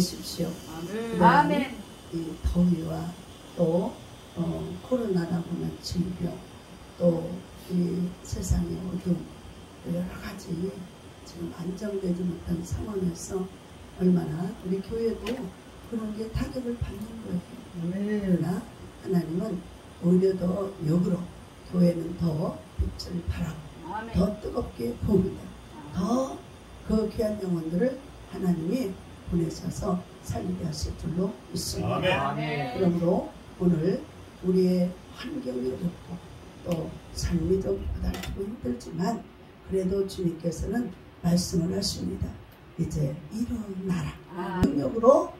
내십시오. 아멘. 이 더위와 또 코로나라고 하는 질병, 또 이 세상의 어둠, 여러 가지 지금 안정되지 못한 상황에서 얼마나 우리 교회도 그런 게 타격을 받는 거예요. 그러나 하나님은 오히려 더 역으로 교회는 더 빛을 발하고 더 뜨겁게 봅니다. 더 그 귀한 영혼들을 하나님이 보내셔서 살리게 하실 줄로 믿습니다. 아멘. 그러므로 오늘 우리의 환경이 어렵고 또 삶이 좀 고달프고 힘들지만 그래도 주님께서는 말씀을 하십니다. 이제 일어나라. 능력으로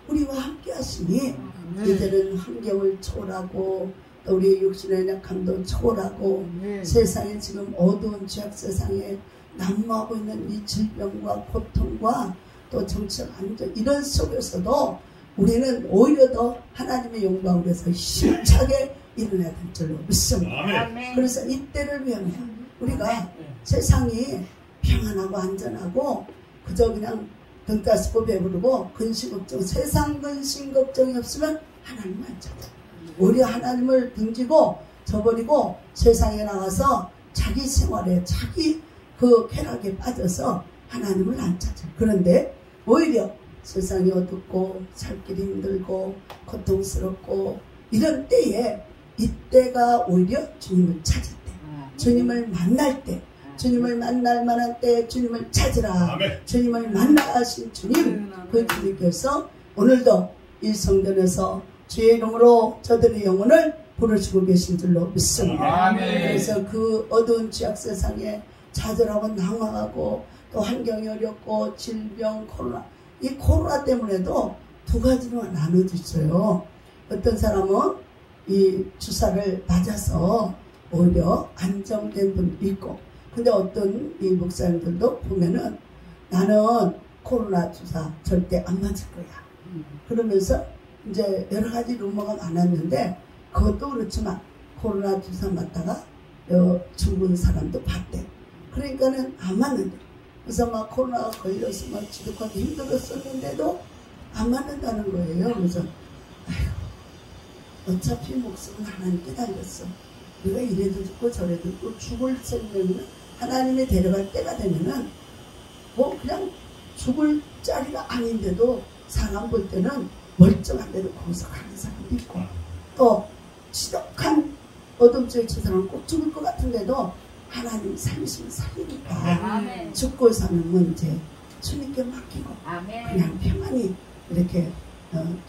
우리와 함께 하시니 이제는 환경을 초월하고 또 우리의 육신의 약함도 초월하고 세상에 지금 어두운 죄악 세상에 난무하고 있는 이 질병과 고통과 또 정치적 안정 이런 속에서도 우리는 오히려 더 하나님의 영광을 위해서 힘차게 일어나야 될 줄로 믿습니다. 아멘. 그래서 이때를 위하여 우리가 세상이 평안하고 안전하고 그저 그냥 등 따스고 배부르고 근심 걱정 세상 근심 걱정이 없으면 하나님 안 찾아. 오히려 하나님을 등지고 저버리고 세상에 나가서 자기 생활에 자기 그 쾌락에 빠져서 하나님을 안 찾아. 그런데 오히려 세상이 어둡고 살 길이 힘들고 고통스럽고 이런 때에 이때가 오히려 주님을 찾을 때 주님을 만날 때 주님을 만날 만한 때에 주님을 찾으라. 아멘. 주님을 만나신 주님, 그 주님께서 오늘도 이 성전에서 주의 이름으로 저들의 영혼을 부르시고 계신 줄로 믿습니다. 아멘. 그래서 그 어두운 지역 세상에 좌절하고 낭망하고 또 환경이 어렵고 질병, 코로나, 이 코로나 때문에도 두 가지로 나눠져 있어요. 어떤 사람은 이 주사를 맞아서 오히려 안정된 분도 있고, 근데 어떤 이 목사님들도 보면은 나는 코로나 주사 절대 안 맞을 거야. 그러면서 이제 여러 가지 루머가 많았는데, 그것도 그렇지만 코로나 주사 맞다가 죽은 사람도 봤대. 그러니까는 안 맞는데, 그래서 막 코로나가 걸려서 막 지독하게 힘들었었는데도 안 맞는다는 거예요. 그래서 아휴, 어차피 목숨은 하나님께 달렸어. 우리가 이래도 죽고 저래도 죽고 죽을 생명은 하나님이 데려갈 때가 되면은 뭐 그냥 죽을 자리가 아닌데도 사람 볼 때는 멀쩡한데도 거기서 가는 사람도 있고, 또 지독한 어둠 속에 친 사람은 꼭 죽을 것 같은데도 하나님이 살리시면 살리니까 아멘. 죽고 사는 문제 주님께 맡기고 아멘. 그냥 평안히 이렇게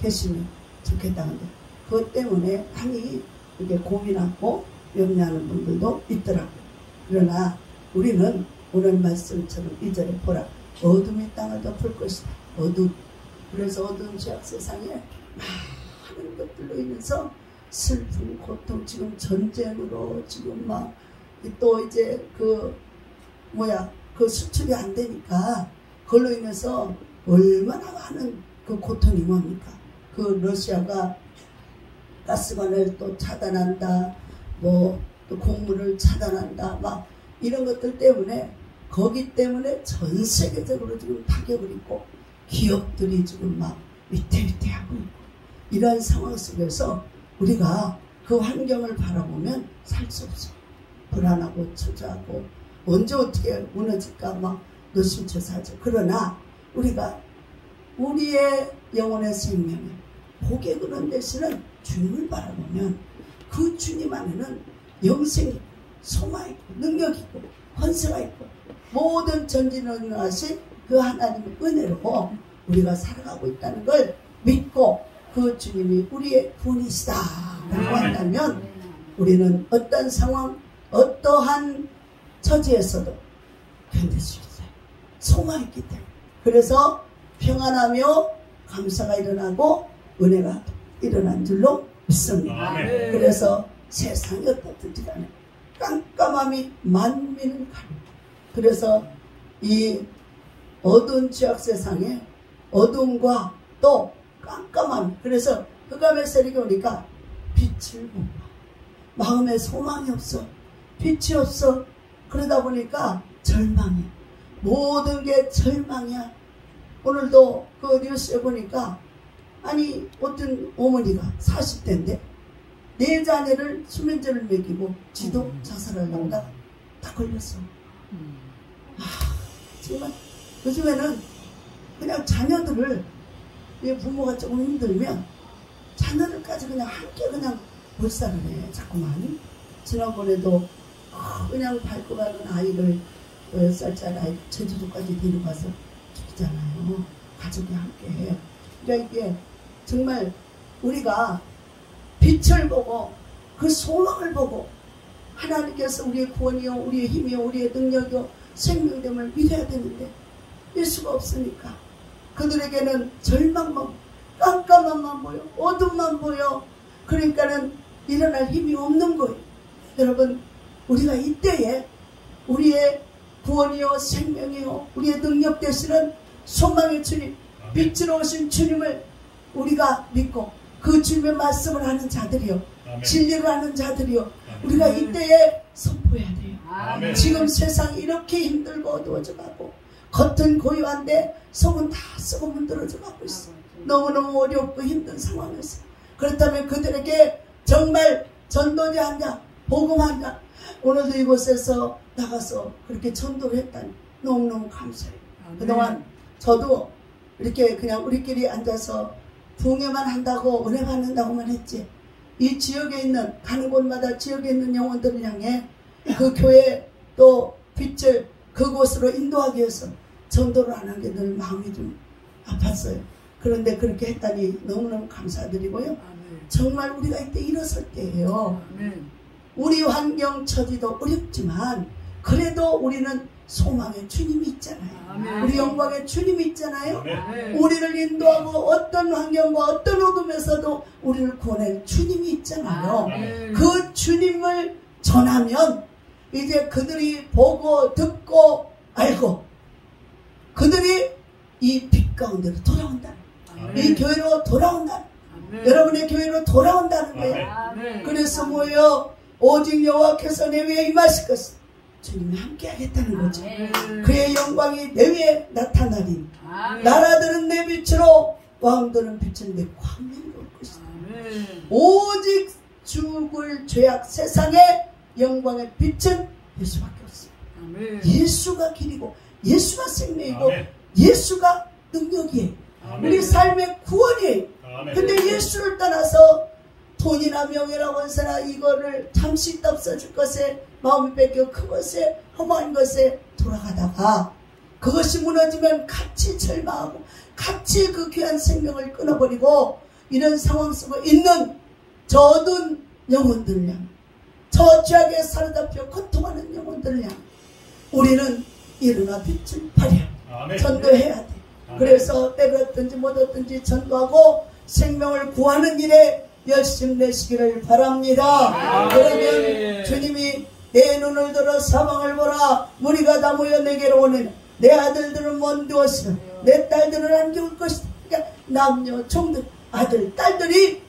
계시면 좋겠다는데, 그것 때문에 많이 이렇게 고민하고 염려하는 분들도 있더라고요. 그러나 우리는 오늘 말씀처럼 이 절에 보라, 어둠이 땅을 덮을 것이다. 어둠. 그래서 어두운 죄악 세상에 많은 것들로 인해서 슬픔, 고통, 지금 전쟁으로 지금 막 또 이제 그 수출이 안 되니까 그걸로 인해서 얼마나 많은 그 고통이 뭡니까? 그 러시아가 가스관을 또 차단한다, 뭐 또 곡물을 차단한다, 막 이런 것들 때문에, 거기 때문에 전 세계적으로 지금 타격을 입고 기업들이 지금 막 위태위태하고 있고, 이런 상황 속에서 우리가 그 환경을 바라보면 살 수 없어요. 불안하고 초조하고 언제 어떻게 무너질까 막 노심초사하죠. 그러나 우리가 우리의 영혼의 생명에 복의 근원 되시는 주님을 바라보면 그 주님 안에는 영생이 있고 소망이 있고 능력이 있고 권세가 있고 모든 전진능하신 그 하나님의 은혜로 우리가 살아가고 있다는 걸 믿고, 그 주님이 우리의 구원이시다 라고 한다면 우리는 어떤 상황, 어떠한 처지에서도 견딜 수 있어요. 소망이 있기 때문에. 그래서 평안하며 감사가 일어나고 은혜가 일어난 줄로 믿습니다. 아멘. 그래서 세상이 어떻든지 간에 깜깜함이 만민을 가립니다. 그래서 이 어두운 지역 세상에 어둠과 또 깜깜함, 그래서 흑암의 세력이 오니까 빛을 못 봐. 마음에 소망이 없어. 빛이 없어. 그러다 보니까 절망이야. 모든 게 절망이야. 오늘도 그 뉴스에 보니까 아니 어떤 어머니가 40대인데 네 자녀를 수면제를 먹이고 지도 자살하려고 하다가 다 걸렸어. 정말 요즘에는 그냥 자녀들을, 부모가 조금 힘들면 자녀들까지 그냥 함께 그냥 몰살을 해. 자꾸만. 지난번에도 그냥 밟고 가는 아이를 10살짜리 아이 제주도까지 데려가서 죽이잖아요. 가족이 함께 해. 그러니까 이게 정말 우리가 빛을 보고 그 소망을 보고 하나님께서 우리의 구원이요, 우리의 힘이요, 우리의 능력이요, 생명됨을 믿어야 되는데 믿을 수가 없으니까 그들에게는 절망만, 깜깜함만 보여, 어둠만 보여. 그러니까는 일어날 힘이 없는 거예요. 여러분, 우리가 이때에 우리의 구원이요, 생명이요, 우리의 능력 되시는 소망의 주님, 빛으로 오신 주님을 우리가 믿고 그 주님의 말씀을 하는 자들이요, 진리를 하는 자들이요, 우리가 이때에 선포해야 돼요. 아멘. 지금 세상이 이렇게 힘들고 어두워져 가고 겉은 고요한데 속은 다 썩어 문드러져 가고 있어. 너무너무 어렵고 힘든 상황에서. 그렇다면 그들에게 정말 전도자 한 자, 복음 한 자, 오늘도 이곳에서 나가서 그렇게 전도를 했다니 너무너무 감사해요. 그동안 저도 이렇게 그냥 우리끼리 앉아서 부흥회만 한다고 은혜 받는다고만 했지, 이 지역에 있는, 가는 곳마다 지역에 있는 영혼들을 향해 그 교회 또 빛을 그곳으로 인도하기 위해서 전도를 안 한 게 늘 마음이 좀 아팠어요. 그런데 그렇게 했다니 너무너무 감사드리고요. 아멘. 정말 우리가 이때 일어설 때예요. 아멘. 우리 환경 처지도 어렵지만 그래도 우리는 소망의 주님이 있잖아요. 아멘. 우리 영광의 주님이 있잖아요. 아멘. 우리를 인도하고 어떤 환경과 어떤 어둠에서도 우리를 구원할 주님이 있잖아요. 아멘. 그 주님을 전하면 이제 그들이 보고 듣고 알고 그들이 이 빛 가운데로 돌아온다. 이 교회로 돌아온다. 아멘. 여러분의 교회로 돌아온다는 거예요. 아멘. 그래서 뭐예요? 오직 여호와께서 내 위에 임하실 것은 주님이 함께 하겠다는 거죠. 아멘. 그의 영광이 내 위에 나타나리. 아멘. 나라들은 내 빛으로 왕들은 빛은 내 광명으로 올 것이다. 아멘. 오직 죽을 죄악 세상의 영광의 빛은 예수밖에 없습니다. 아멘. 예수가 길이고 예수가 생명이고 아멘. 예수가 능력이에요. 아멘. 우리 삶의 구원이에요. 아멘. 근데 예수를 떠나서 돈이나 명예나 원사나 이거를 잠시 있다 없어질 것에 마음이 뺏겨 그것에 험한 것에 돌아가다가 그것이 무너지면 같이 절망하고 같이 그 귀한 생명을 끊어버리고 이런 상황 속에 있는 저 어두운 영혼들을 향 저 죄악에 사로잡혀 고통하는 영혼들을 향 우리는 일어나 빛을 발휘하고 아멘. 전도해야 돼. 아멘. 그래서 때를 얻든지 못 얻든지 전도하고 생명을 구하는 일에 열심 내시기를 바랍니다. 아멘. 그러면 주님이 내 눈을 들어 사방을 보라 무리가 다 모여 내게로 오는 내 아들들은 먼데 왔으며 내 딸들은 안개 올 것이다. 그러니까 남녀 종들 아들 딸들이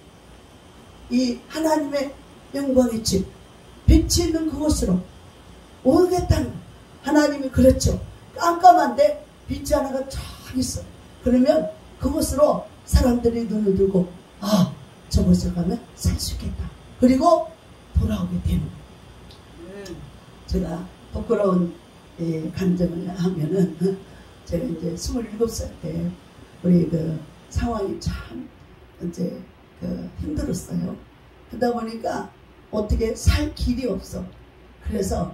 이 하나님의 영광의 집 빛이 있는 그곳으로 오겠다는 하나님이 그렇죠. 깜깜한데 빛이 하나가 쫙 있어. 그러면 그곳으로 사람들이 눈을 들고 아 저곳에 가면 살 수 있겠다. 그리고 돌아오게 되는 거예요. 제가 부끄러운 간증을 하면은 제가 이제 27살 때 우리 그 상황이 참 이제 힘들었어요. 그러다 보니까 어떻게 살 길이 없어. 그래서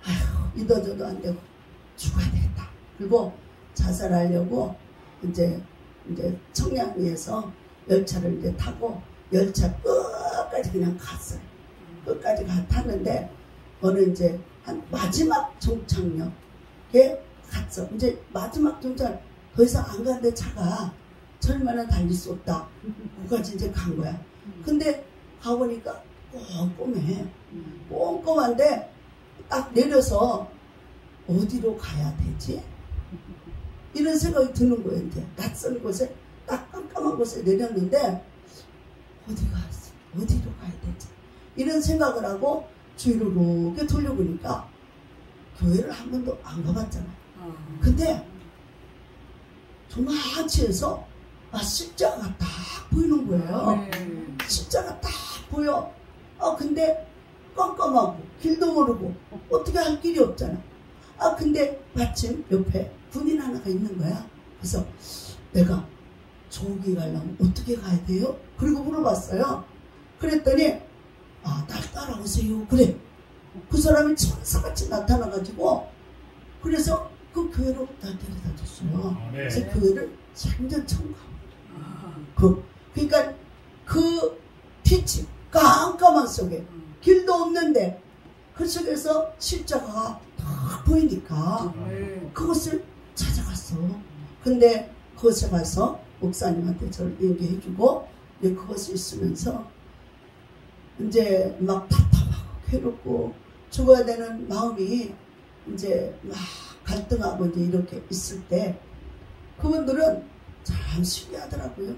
아휴 이도저도 안 되고 죽어야 되겠다. 그리고 자살하려고 이제 청량리에서 열차를 이제 타고 열차 끝까지 그냥 갔어요. 끝까지 탔는데 어느 이제 한 마지막 종착역에 갔어. 이제 마지막 종착 더 이상 안 가는데 차가 철만은 달릴 수 없다. 거기까지 이제 간 거야. 근데 가보니까 꼼꼼해. 꼼꼼한데 딱 내려서 어디로 가야 되지? 이런 생각이 드는 거예요. 이제 낯선 곳에 딱 깜깜한 곳에 내렸는데 어디로 가야 되지? 이런 생각을 하고 주위를 이렇게 돌려보니까 교회를 한 번도 안 가봤잖아요. 근데 조마치에서 십자가가 딱 보이는 거예요. 십자가 딱 보여. 근데 깜깜하고 길도 모르고 어떻게 할 길이 없잖아. 근데 마침 옆에 군인 하나가 있는 거야. 그래서 내가 저기 가려면 어떻게 가야 돼요? 그리고 물어봤어요. 그랬더니 날 따라오세요. 그래. 그 사람이 천사같이 나타나가지고 그래서 그 교회로 날 데려다 줬어요. 그래서 교회를 완전 처음 가고 그러니까 그 빛이 깜깜한 속에 길도 없는데 그 속에서 십자가가 딱 보이니까 그것을 찾아갔어. 근데 그곳에 가서 목사님한테 저를 얘기해주고 그것에 있으면서 이제 막 답답하고 괴롭고 죽어야 되는 마음이 이제 막 갈등하고 이제 이렇게 있을 때 그분들은 참 신기하더라고요.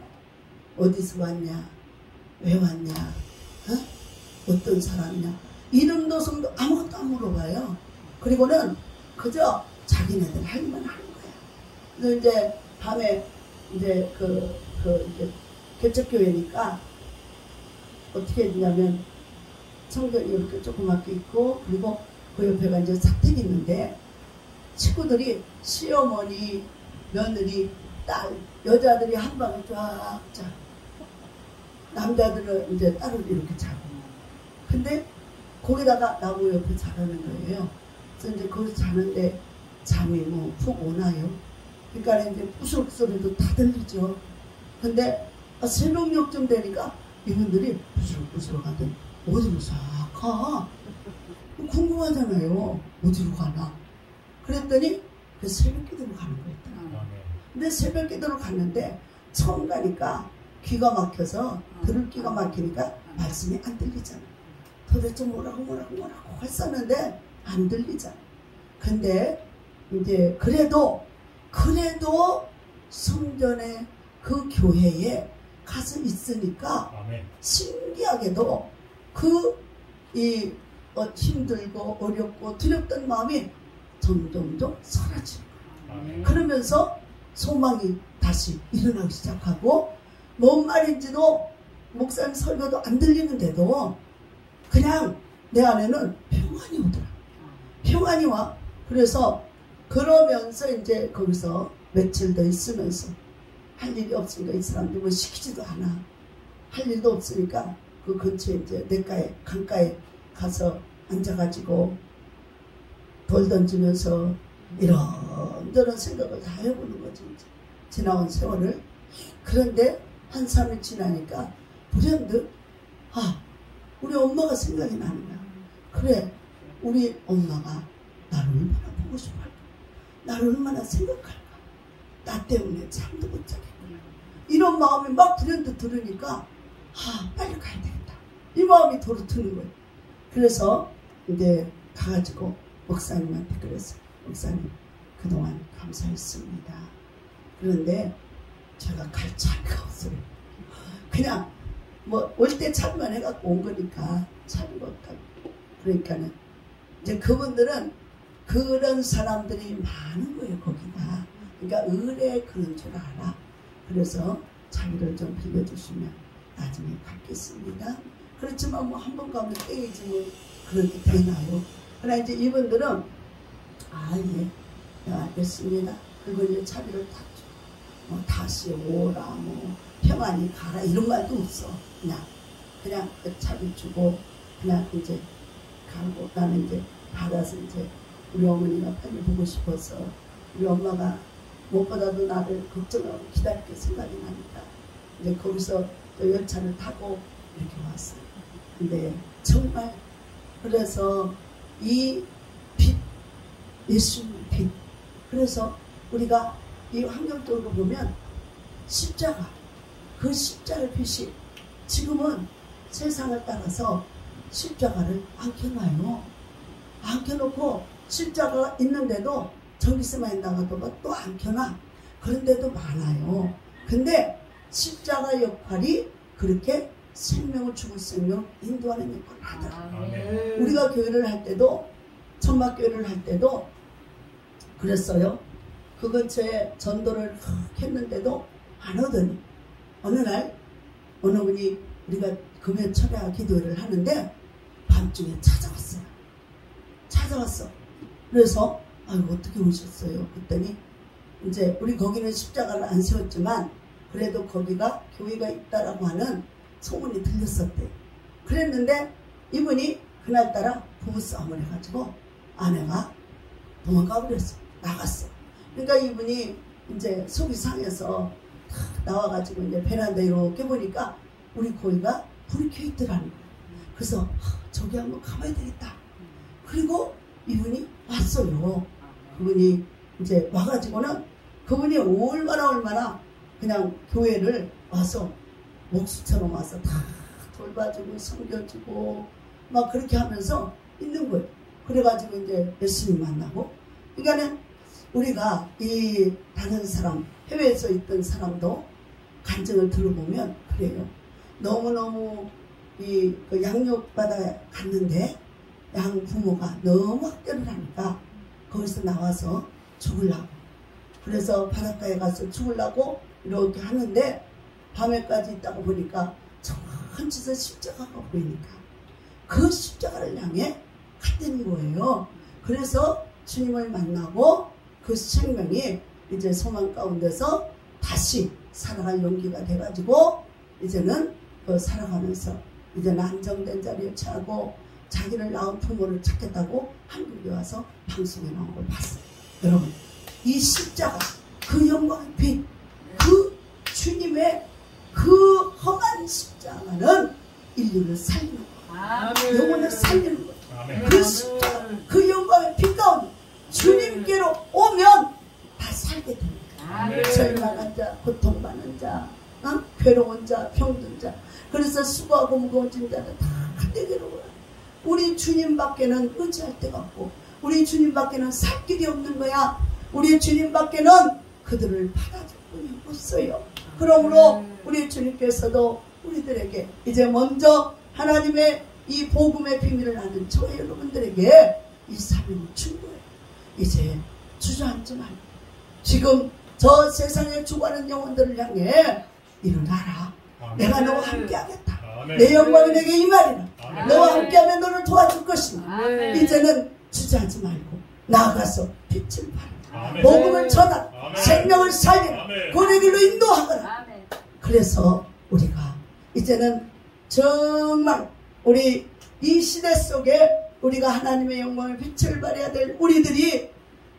어디서 왔냐? 왜 왔냐? 어떤 사람이냐? 이름도 성도 아무것도 안 물어봐요. 그리고는 그저 자기네들 할 일만 하는 거야. 그래서 이제 밤에 이제 이제 개척교회니까 어떻게 했냐면 성전이 이렇게 조그맣게 있고 그리고 그 옆에가 이제 사택이 있는데 친구들이 시어머니, 며느리, 딸, 여자들이 한 방에 쫙 자. 남자들은 이제 따로 이렇게 자고. 근데 거기다가 나무 옆에 자라는 거예요. 그래서 이제 거기서 자는데 잠이 뭐 푹 오나요? 그러니까 이제 부스럭 소리도 다 들리죠. 근데 새벽 6쯤 되니까 이분들이 부스럭부스럭 하더니 어디로 싹 가? 궁금하잖아요. 어디로 가나? 그랬더니 그 새벽 기도로 가는 거였더라고요. 근데 새벽 기도로 갔는데 처음 가니까 귀가 막혀서 들을 귀가 막히니까 말씀이 안 들리잖아. 도대체 뭐라고 했었는데 안 들리잖아. 근데 이제 그래도 성전에 그 교회에 가서 있으니까 신기하게도 힘들고 어렵고 두렵던 마음이 점점점 사라지는 거예요. 그러면서 소망이 다시 일어나기 시작하고 뭔 말인지도 목사님 설교도 안 들리는데도 그냥 내 안에는 평안이 오더라. 평안이 와. 그래서 그러면서 이제 거기서 며칠 더 있으면서 할 일이 없으니까 이 사람들 뭐 시키지도 않아. 할 일도 없으니까 그 근처에 이제 강가에 가서 앉아가지고 돌 던지면서 이런저런 생각을 다 해보는 거지. 이제 지나온 세월을. 그런데 한 3일 지나니까 불현듯 우리 엄마가 생각이 나는 거야. 그래, 우리 엄마가 나를 얼마나 보고 싶어 할까? 나를 얼마나 생각할까? 나 때문에 잠도 못 자겠구나. 이런 마음이 막 불현듯 들으니까 빨리 가야 되겠다. 이 마음이 도로 드는 거예요. 그래서 이제 가가지고 목사님한테 그랬어요. 목사님, 그동안 감사했습니다. 그런데 제가 갈 차가 없어요. 그냥 뭐 올 때 차만 해갖고 온 거니까 차를 못 가고. 그러니까는 이제 그분들은 그런 사람들이 많은 거예요, 거기가. 그러니까 의뢰 그런 줄 알아. 그래서 자기를 좀 빌려주시면 나중에 갖겠습니다. 그렇지만 뭐 한 번 가면 땡이지 뭐 그렇게 되나요? 그러나 이제 이분들은 예, 알겠습니다. 그리고 이제 차비를 탔죠. 뭐 다시 오라, 뭐 평안히 가라 이런 말도 없어. 그냥 그 차비 주고 그냥 이제 가고 나는 이제 받아서 이제 우리 어머니가 빨리 보고 싶어서 우리 엄마가 무엇보다도 나를 걱정하고 기다릴 게 생각이 나니까 이제 거기서 또 열차를 타고 이렇게 왔어요. 근데 정말 그래서 이 빛, 예수님의 빛. 그래서 우리가 이 환경적으로 보면 십자가, 그 십자가의 빛이 지금은 세상을 따라서 십자가를 안 켜놔요. 안 켜놓고 십자가가 있는데도 전기세만 나가도 또 안 켜놔. 그런 데도 많아요. 근데 십자가 역할이 그렇게 생명을 죽을 생명 인도하는 역할을 하더라고요. 우리가 교회를 할 때도 천막교회를 할 때도 그랬어요. 그 근처에 전도를 했는데도 안 오더니 어느 날 어느 분이 우리가 금요 철야 기도를 하는데 밤중에 찾아왔어. 그래서 어떻게 오셨어요? 그랬더니 이제 우리 거기는 십자가를 안 세웠지만 그래도 거기가 교회가 있다라고 하는 소문이 들렸었대요. 그랬는데 이분이 그날따라 부부싸움을 해가지고 아내가 도망가 버렸어. 나갔어. 그러니까 이분이 이제 속이 상해서 나와가지고 이제 베란다 이렇게 보니까 우리 교회가 불이 켜 있더라는 거예요. 그래서 저기 한번 가봐야 되겠다. 그리고 이분이 왔어요. 그분이 이제 와가지고는 그분이 얼마나 그냥 교회를 와서 목수처럼 와서 다 돌봐주고 섬겨주고 막 그렇게 하면서 있는 거예요. 그래가지고 이제 예수님 만나고. 그러니까는 우리가 이 다른 사람, 해외에서 있던 사람도 간증을 들어보면 그래요. 너무너무 그 양육받아 갔는데 양 부모가 너무 학대를 하니까 거기서 나와서 죽으려고. 그래서 바닷가에 가서 죽으려고 이렇게 하는데 밤에까지 있다가 보니까 저한치서 십자가가 보이니까 그 십자가를 향해 갔다는 거예요. 그래서 주님을 만나고 그 생명이 이제 소망 가운데서 다시 살아갈 용기가 돼가지고 이제는 그 살아가면서 이제는 안정된 자리에 차고 자기를 낳은 부모를 찾겠다고 한국에 와서 방송에 나온 걸 봤어요. 여러분, 이 십자가, 그 영광의 빛, 그 주님의 그 험한 십자가는 인류를 살리는 거예요. 영혼을 살리는 거예요. 그 십자가, 그 영광의 빛 가운데 주님께로 오면 다 살게 됩니다. 절망한 자, 고통받는 자, 괴로운 자, 병든 자, 그래서 수고하고 무거워진 자는 다 내게로 오라. 우리 주님밖에는 의지할 데가 없고, 우리 주님밖에는 살 길이 없는 거야. 우리 주님밖에는 그들을 받아줄 분이 없어요. 그러므로 우리 주님께서도 우리들에게 이제 먼저 하나님의 이 복음의 비밀을 아는 저와 여러분들에게 이 사명을 준 거예요. 이제 주저앉지 말고 지금 저 세상에 죽어가는 영혼들을 향해 일어나라. 내가 너와 함께 하겠다. 내 영광이 내게 임하리라. 너와 함께하면 너를 도와줄 것이다. 이제는 주저하지 말고 나아가서 빛을 발하라. 복음을 전하라. 생명을 살리라. 고의 길로 인도하거라. 그래서 우리가 이제는 정말 우리 이 시대 속에 우리가 하나님의 영광의 빛을 발해야 될 우리들이,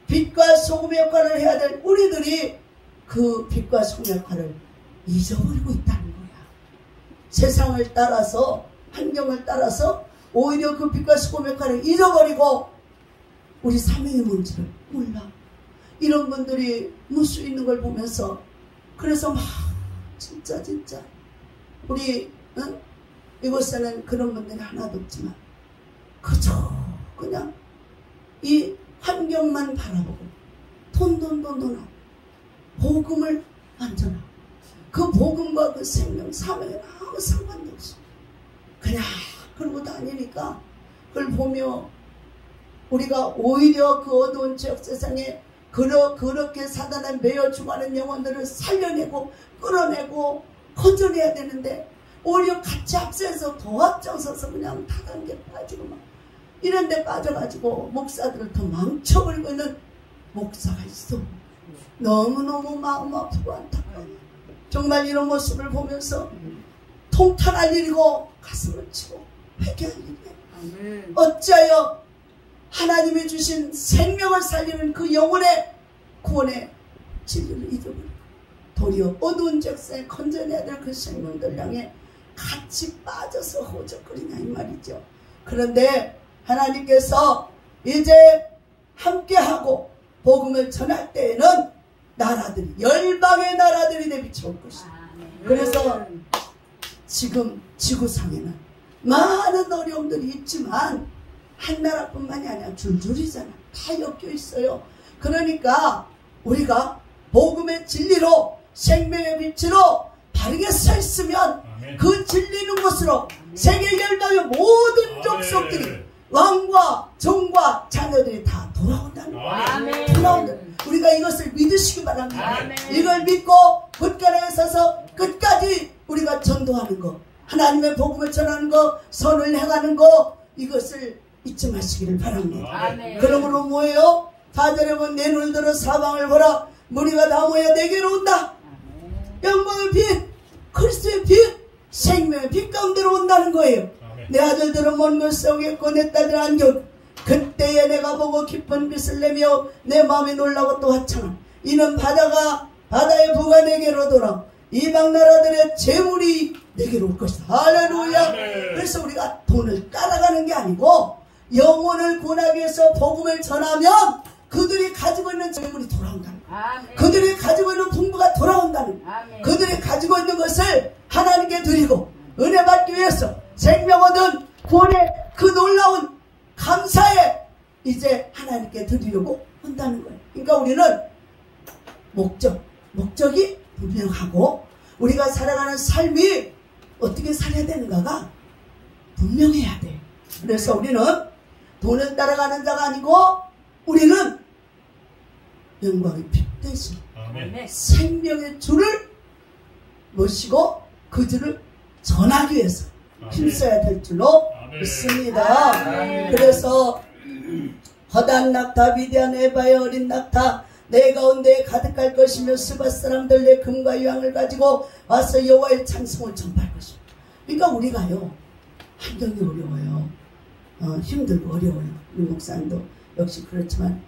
빛과 소금의 역할을 해야 될 우리들이 그 빛과 소금의 역할을 잊어버리고 있다는 거야. 세상을 따라서, 환경을 따라서 오히려 그 빛과 소금의 역할을 잊어버리고 우리 사명이 뭔지를 몰라. 이런 분들이 무수 있는 걸 보면서, 그래서 막 진짜 우리 이곳에는 그런 분들이 하나도 없지만 그저 그냥 이 환경만 바라보고 돈 복음을 안 전하. 그 복음과 그 생명, 사명에 아무 상관도 없어. 그냥 그러고 다니니까 그걸 보며 우리가 오히려 그 어두운 지역 세상에 그렇게 사단에 매여 죽어가는 영혼들을 살려내고 끌어내고 건져내야 되는데, 오히려 같이 앞서서 더 앞장서서 그냥 다단계 빠지고 막 이런 데 빠져가지고 목사들을 더 망쳐버리고 있는 목사가 있어. 너무너무 마음 아프고 안타까워. 정말 이런 모습을 보면서 통탄할 일이고 가슴을 치고 회개할 일이에요. 어찌하여 하나님이 주신 생명을 살리는 그 영혼의 구원의 진리를 잊어버리고 도리어 어두운 적세에 건져내야 될 그 생명들 향해 같이 빠져서 호적거리냐 이 말이죠. 그런데 하나님께서 이제 함께하고 복음을 전할 때에는 나라들이, 열방의 나라들이 내비쳐올 것이다. 그래서 지금 지구상에는 많은 어려움들이 있지만 한 나라뿐만이 아니라 줄줄이잖아. 다 엮여 있어요. 그러니까 우리가 복음의 진리로, 생명의 빛으로 바르게 서 있으면 그 진리는 것으로 세계 열방의 모든 족속들이, 왕과 종과 자녀들이 다 돌아온다는 거예요. 돌아온다는. 우리가 이것을 믿으시기 바랍니다. 이걸 믿고 굳건하게 서서 끝까지 우리가 전도하는 거, 하나님의 복음을 전하는 거, 선을 행하는 거, 이것을 잊지 마시기를 바랍니다. 그러므로 뭐예요? 4절에 보면 내 눈을 들어 사방을 보라. 무리가 다 모여 내게로 온다. 영광의 빛, 그리스도의 빛, 생명의 빛 가운데로 온다는 거예요. 내 아들들은 먼 곳에 오겠고 내 딸들은 안겨. 그때에 내가 보고 기쁜 빛을 내며 내 마음이 놀라고 또 하찮아. 이는 바다의 부가 내게로 돌아 이방 나라들의 재물이 내게로 올 것이다. 할렐루야. 그래서 우리가 돈을 따라가는 게 아니고 영혼을 구원하기 위해서 복음을 전하면 그들이 가지고 있는 재물이 돌아온다는 거예요. 그들이 가지고 있는 풍부가 돌아온다는 거예요. 그들이 가지고 있는 것을 하나님께 드리고 은혜 받기 위해서 생명 얻은 구원의 그 놀라운 감사에 이제 하나님께 드리려고 한다는 거예요. 그러니까 우리는 목적이 분명하고 우리가 살아가는 삶이 어떻게 살아야 되는가가 분명해야 돼. 그래서 우리는 돈을 따라가는 자가 아니고 우리는 영광의 빛 대신 생명의 주를 모시고 그 주를 전하기 위해서 힘써야 될 줄로 믿습니다. 그래서 허다한 낙타, 위대한 에바의 어린 낙타, 내 가운데 가득할 것이며 스밧 사람들 내 금과 유황을 가지고 와서 여호와의 찬송을 전파할 것입니다. 그러니까 우리가요, 환경이 어려워요. 힘들고 어려워요. 우리 목사님도 역시 그렇지만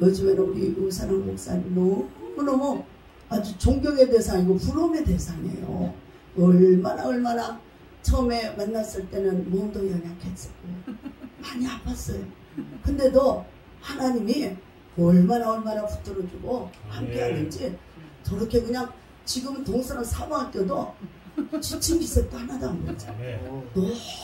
요즘에는 우리 우산학 목사님 너무너무 아주 존경의 대상이고 부러움의 대상이에요. 얼마나 처음에 만났을 때는 몸도 연약했었고 많이 아팠어요. 근데도 하나님이 얼마나 붙들어주고 함께하는지 저렇게 그냥 지금은 동서랑 사모학교도 지친 기색도 하나도 안 보이죠.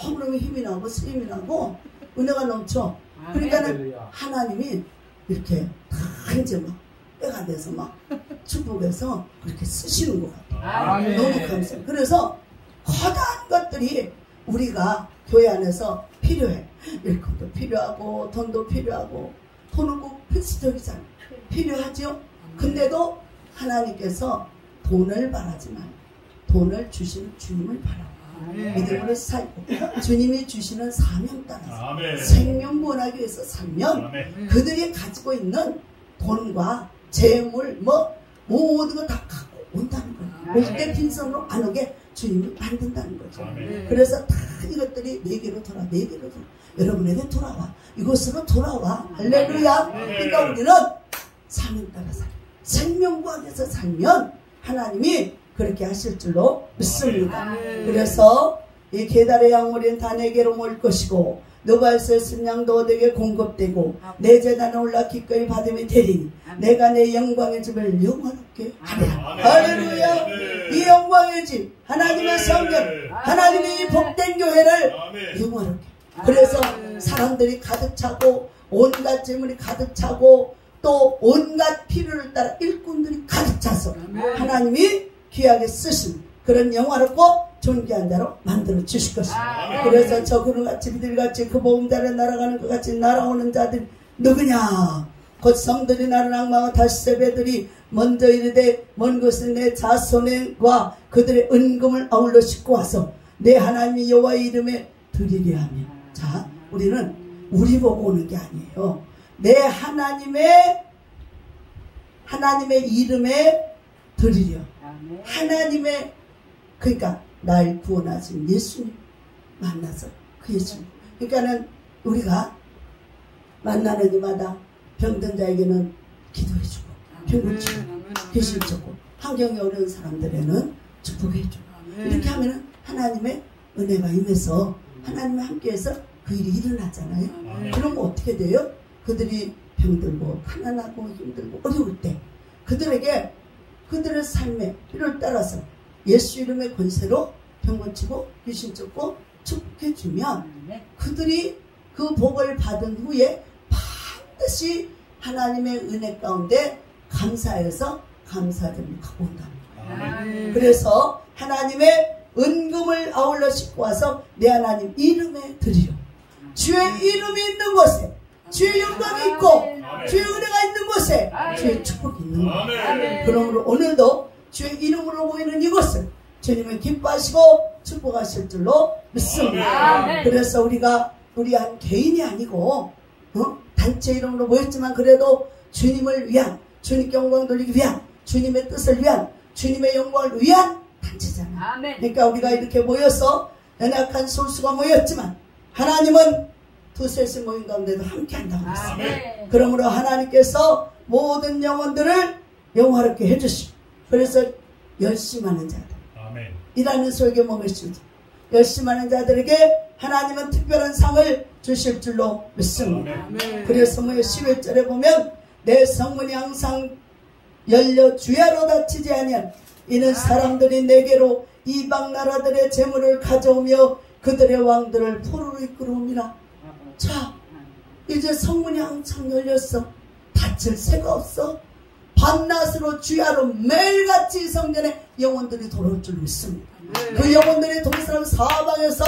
너무너무 힘이 나고 쓰임이 나고 은혜가 넘쳐. 그러니까는 하나님이 이렇게 다 이제 막 때가 돼서 막 축복해서 그렇게 쓰시는 것 같아요. 너무 감사해요. 그래서 커다란 것들이 우리가 교회 안에서 필요해. 일꾼도 필요하고 돈도 필요하고 돈은 꼭 필수적이잖아요. 필요하죠. 근데도 하나님께서 돈을 바라지만 돈을 주시는 주님을 바라고 믿음으로 살고 주님이 주시는 사명 따라서 생명 구원하기 위해서 살면 그들이 가지고 있는 돈과 재물 모든 거 다 갖고 온다는 거예요. 올 때 빈손으로 안 오게 주님이 만든다는 거죠. 그래서 다 이것들이 내게로 돌아 여러분에게 돌아와 이곳으로 돌아와. 할렐루야. 그러니까 우리는 사명 따라 살아 생명 구원에서 살면 하나님이 그렇게 하실 줄로 믿습니다. 그래서 이 계달의 양물은 다 내게로 모일 것이고 노바에서 쓴 양도 내게 공급되고 내 재단에 올라 기꺼이 받음이 되리니 내가 내 영광의 집을 영원롭게 하리라. 할렐루야. 이 영광의 집 하나님의 성전 하나님의 이 복된 교회를 영원롭게. 그래서 사람들이 가득 차고 온갖 재물이 가득 차고 또 온갖 필요를 따라 일꾼들이 가득 차서 하나님이 귀하게 쓰신 그런 영화롭고 존귀한 자로 만들어 주실 것입니다. 그래서 저 그런같이 비들같이 그 보험자를 날아가는 것 같이 날아오는 자들이 누구냐? 곧 성들이 나를 악마와 다시 세배들이 먼저 이르되 먼 것은 내 자손과 그들의 은금을 아울러 싣고 와서 내 하나님의 여호와의 이름에 드리려 하며. 자, 우리는 우리 보고 오는 게 아니에요. 내 하나님의 이름에 드리려. 하나님의 그러니까 날 구원하신 예수님 만나서 그 예수님. 그러니까는 우리가 만나는 이마다 병든 자에게는 기도해주고 병고치고 계실주고 환경이 어려운 사람들에는 축복해주고 이렇게 하면은 하나님의 은혜가 임해서 하나님과 함께해서 그 일이 일어나잖아요. 그러면 어떻게 돼요? 그들이 병들고 가난하고 힘들고 어려울 때 그들에게 그들의 삶의 필요를 따라서 예수 이름의 권세로 병 고치고 귀신 쫓고 축복해주면 그들이 그 복을 받은 후에 반드시 하나님의 은혜 가운데 감사해서 감사드리고 가고 온답니다. 그래서 하나님의 은금을 아울러 싣고 와서 내 하나님 이름에 드리려. 주의 이름이 있는 곳에 주의 영광이 있고 주의 은혜가 있는 곳에 주의 축복이 있는 곳. 그러므로 오늘도 주의 이름으로 보이는 이곳을 주님은 기뻐하시고 축복하실 줄로 믿습니다. 그래서 우리가 우리 한 개인이 아니고 단체 이름으로 모였지만 그래도 주님을 위한 주님께 영광 돌리기 위한 주님의 뜻을 위한 주님의 영광을 위한 단체잖아요. 그러니까 우리가 이렇게 모여서 연약한 소수가 모였지만 하나님은 두셋이 모인 가운데도 함께 한다고 했습니다. 그러므로 하나님께서 모든 영혼들을 영화롭게 해주시고 그래서 열심히 하는 자들 일하는 소에게 몸을 주죠. 열심히 하는 자들에게 하나님은 특별한 상을 주실 줄로 믿습니다. 그래서 11절에 보면 내 성문이 항상 열려 주야로 닫히지 아니한 이는 사람들이 내게로 이방 나라들의 재물을 가져오며 그들의 왕들을 포로로 이끌어옵니다. 자, 이제 성문이 항상 열렸어. 닫힐 새가 없어. 밤낮으로 주야로 매일같이 성전에 영혼들이 돌아올 줄 믿습니다. 그 영혼들이 동서남 사방에서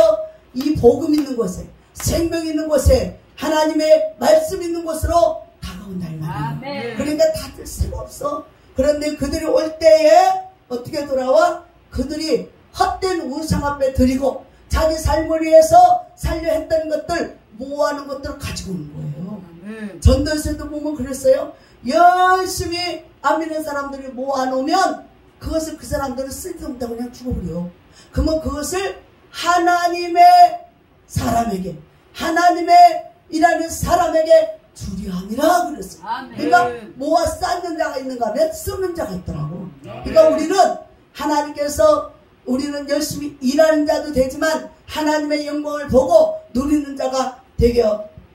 이 복음 있는 곳에 생명 있는 곳에 하나님의 말씀 있는 곳으로 다가온다 이 말이에요. 그러니까 닫힐 새가 없어. 그런데 그들이 올 때에 어떻게 돌아와? 그들이 헛된 우상 앞에 드리고 자기 삶을 위해서 살려 했던 것들 모아하는 것들을 가지고 오는 거예요. 전도서에도 보면 그랬어요. 열심히 안 믿는 사람들이 모아놓으면 그것을 그 사람들은 쓸데없다고 그냥 죽어버려. 그러면 그것을 하나님의 사람에게 하나님의 일하는 사람에게 주리함이라 그랬어요. 아멘. 그러니까 모아 쌓는 자가 있는가 하면 쓰는 자가 있더라고. 그러니까 우리는 하나님께서 우리는 열심히 일하는 자도 되지만 하나님의 영광을 보고 누리는 자가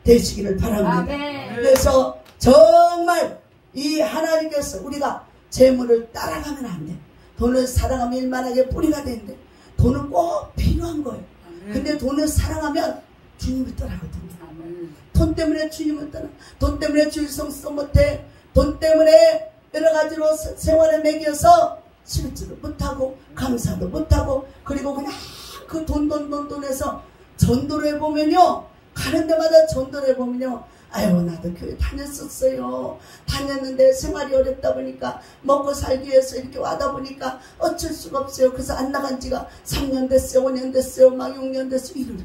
되시기를 바랍니다. 아멘. 그래서 정말 이 하나님께서 우리가 재물을 따라가면 안 돼. 돈을 사랑하면 일만하게 뿌리가 되는데 돈은 꼭 필요한 거예요. 근데 돈을 사랑하면 주님을 떠나거든요. 돈 때문에 주님을 떠나. 돈 때문에 주일성서 못해. 돈 때문에 여러 가지로 생활에 매겨서 실지도 못하고 감사도 못하고 그리고 그냥 그 돈에서 전도를 해보면요. 가는 데마다 전도를 해보면요. 아유 나도 교회 다녔었어요. 다녔는데 생활이 어렵다 보니까 먹고 살기 위해서 이렇게 와다 보니까 어쩔 수가 없어요. 그래서 안 나간 지가 3년 됐어요. 5년 됐어요. 막 6년 됐어요. 이러래.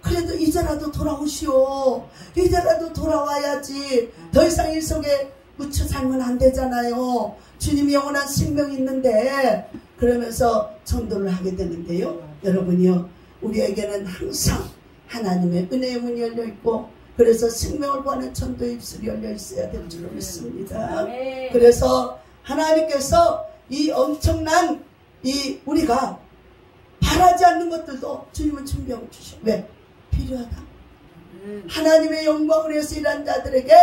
그래도 이제라도 돌아오시오. 이제라도 돌아와야지. 더 이상 이 속에 묻혀 살면 안 되잖아요. 주님이 영원한 생명이 있는데 그러면서 전도를 하게 되는데요. 여러분이요. 우리에게는 항상 하나님의 은혜의 문이 열려있고 그래서 생명을 구하는 전도의 입술이 열려있어야 될 줄로 믿습니다. 그래서 하나님께서 이 엄청난 이 우리가 바라지 않는 것들도 주님은 준비하고 주셔. 왜? 필요하다. 하나님의 영광을 위해서 일한 자들에게